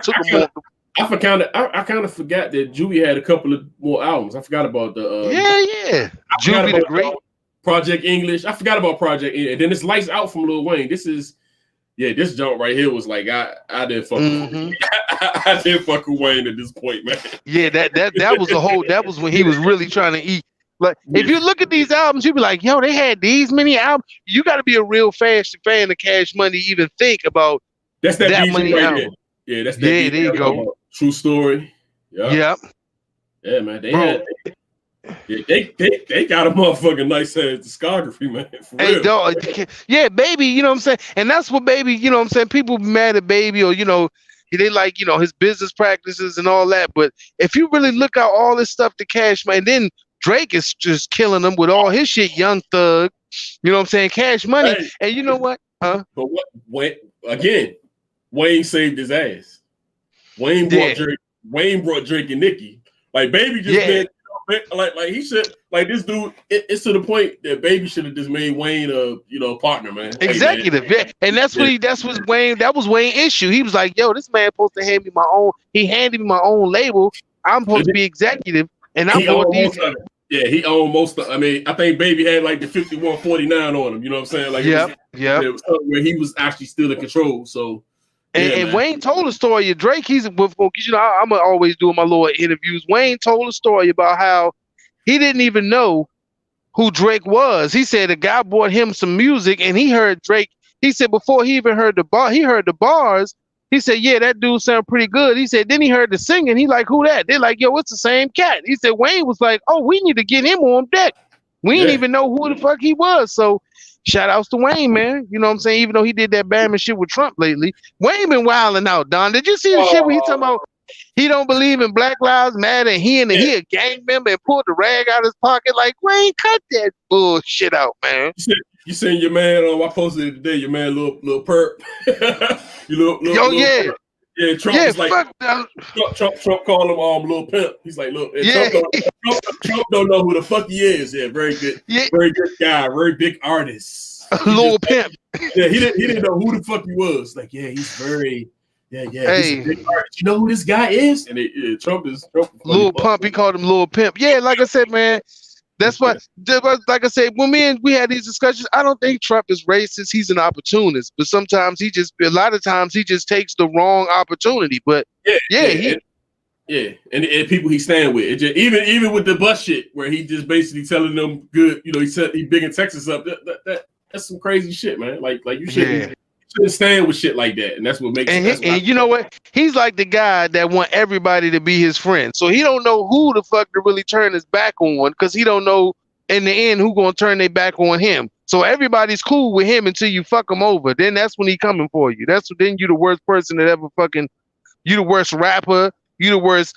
took him off. I kind of forgot that Juvie had a couple of more albums. I forgot about the Juvie the Great, Project English. I forgot about Project English. And then it's Lights Out from Lil Wayne. This jump right here was like I didn't fuck with I didn't fuck with Wayne at this point, man. Yeah, that was that was when he was really trying to eat. Like if you look at these albums, you'd be like, yo, they had these many albums. You got to be a real fan of Cash Money to even think about that money right album. Yeah, that's that. Yeah, there you go. True Story. Yep. Yeah, man. They got a motherfucking nice discography, man. Hey, dog, Baby, you know what I'm saying? And that's what Baby, you know what I'm saying? People be mad at Baby or, they like, his business practices and all that. But if you really look at all this stuff to Cash Money, and then Drake is just killing them with all his shit, Young Thug, you know what I'm saying? Cash Money. Hey, and you know what? Huh? But again, Wayne saved his ass. Wayne brought Drake and Nicki. Like Baby just made like he should like this dude. It's to the point that Baby should have just made Wayne a partner, man. Executive, hey, man. And that was Wayne's issue. He was like, yo, this man supposed to hand me my own. He handed me my own label. I'm supposed to be executive, and I'm going these. Yeah, he owned most of. I mean, I think Baby had like the 51-49 on him. You know what I'm saying? Like, it was where he was actually still in control. So. And Wayne told a story of Drake. I'm always doing my little interviews. Wayne told a story about how he didn't even know who Drake was. He said a guy brought him some music and he heard Drake. He said before he even heard he heard the bars. He said, yeah, that dude sound pretty good. He said, then he heard the singing. He like, who that? They're like, yo, it's the same cat. He said, Wayne was like, oh, we need to get him on deck. We didn't even know who the fuck he was. So shout outs to Wayne, man. You know what I'm saying? Even though he did that Bama shit with Trump lately, Wayne been wilding out, Don. Did you see the shit where he talking about he don't believe in Black Lives Matter and he a gang member and pulled the rag out of his pocket? Like, Wayne, cut that bullshit out, man. You seen your man I posted it today, your man little perp. Yeah. Yeah, Trump Yeah, was like, fuck that. Trump called him Lil Pimp. He's like, look, and Yeah. Trump don't know who the fuck he is. Yeah, very good guy, very big artist. Lil Pimp. Yeah, he didn't know who the fuck he was. Like, yeah, he's very, he's a big artist. You know who this guy is? And Trump is Lil Pump. He called him Lil Pimp. Yeah, like I said, man. That's what, like I said, when we had these discussions, I don't think Trump is racist. He's an opportunist, but sometimes a lot of times he just takes the wrong opportunity. But and people he stand with, even with the bus shit, where he just basically telling them good, he said he bigging Texas up. That's some crazy shit, man. Like you shouldn't stand with shit like that, and that's what makes. And you know what? He's like the guy that want everybody to be his friend. So he don't know who the fuck to really turn his back on, because he don't know in the end who gonna turn their back on him. So everybody's cool with him until you fuck him over. Then that's when he coming for you. Then you the worst person that ever fucking. You the worst rapper. You the worst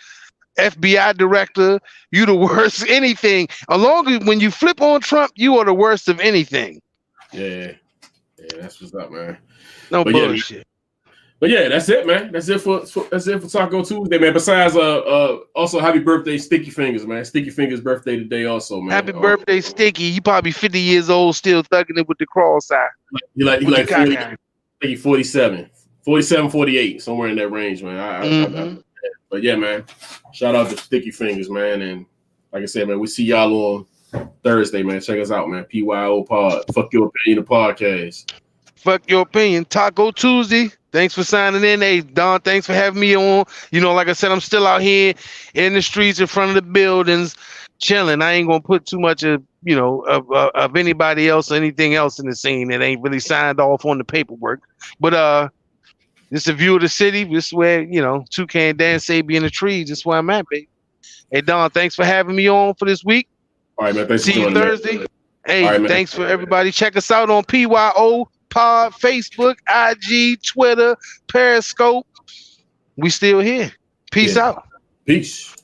FBI director. You the worst anything. When you flip on Trump, you are the worst of anything. Yeah, that's what's up, man. No bullshit. But yeah, that's it, man. That's it for Taco Tuesday, man. Besides, also happy birthday, Sticky Fingaz, man. Sticky Fingaz' birthday today, also, man. Happy birthday, Sticky. He probably 50 years old, still thugging it with the cross eye. He like 40, I think 47, 48, somewhere in that range, man. But yeah, man. Shout out to Sticky Fingaz, man. And like I said, man, we see y'all on Thursday, man. Check us out, man. PYO Pod. Fuck Your Opinion, the podcast. Fuck Your Opinion. Taco Tuesday. Thanks for signing in. Hey, Don, thanks for having me on. Like I said, I'm still out here in the streets in front of the buildings, chilling. I ain't gonna put too much of anybody else or anything else in the scene that ain't really signed off on the paperwork. But this is a view of the city. This is where, Toucan Dan say be in the trees. This is where I'm at, baby. Hey, Don, thanks for having me on for this week. All right, man. Thanks See for you Thursday. Man. Hey, thanks for everybody. Check us out on PYO Pod, Facebook, IG, Twitter, Periscope. We still here. Peace out. Peace.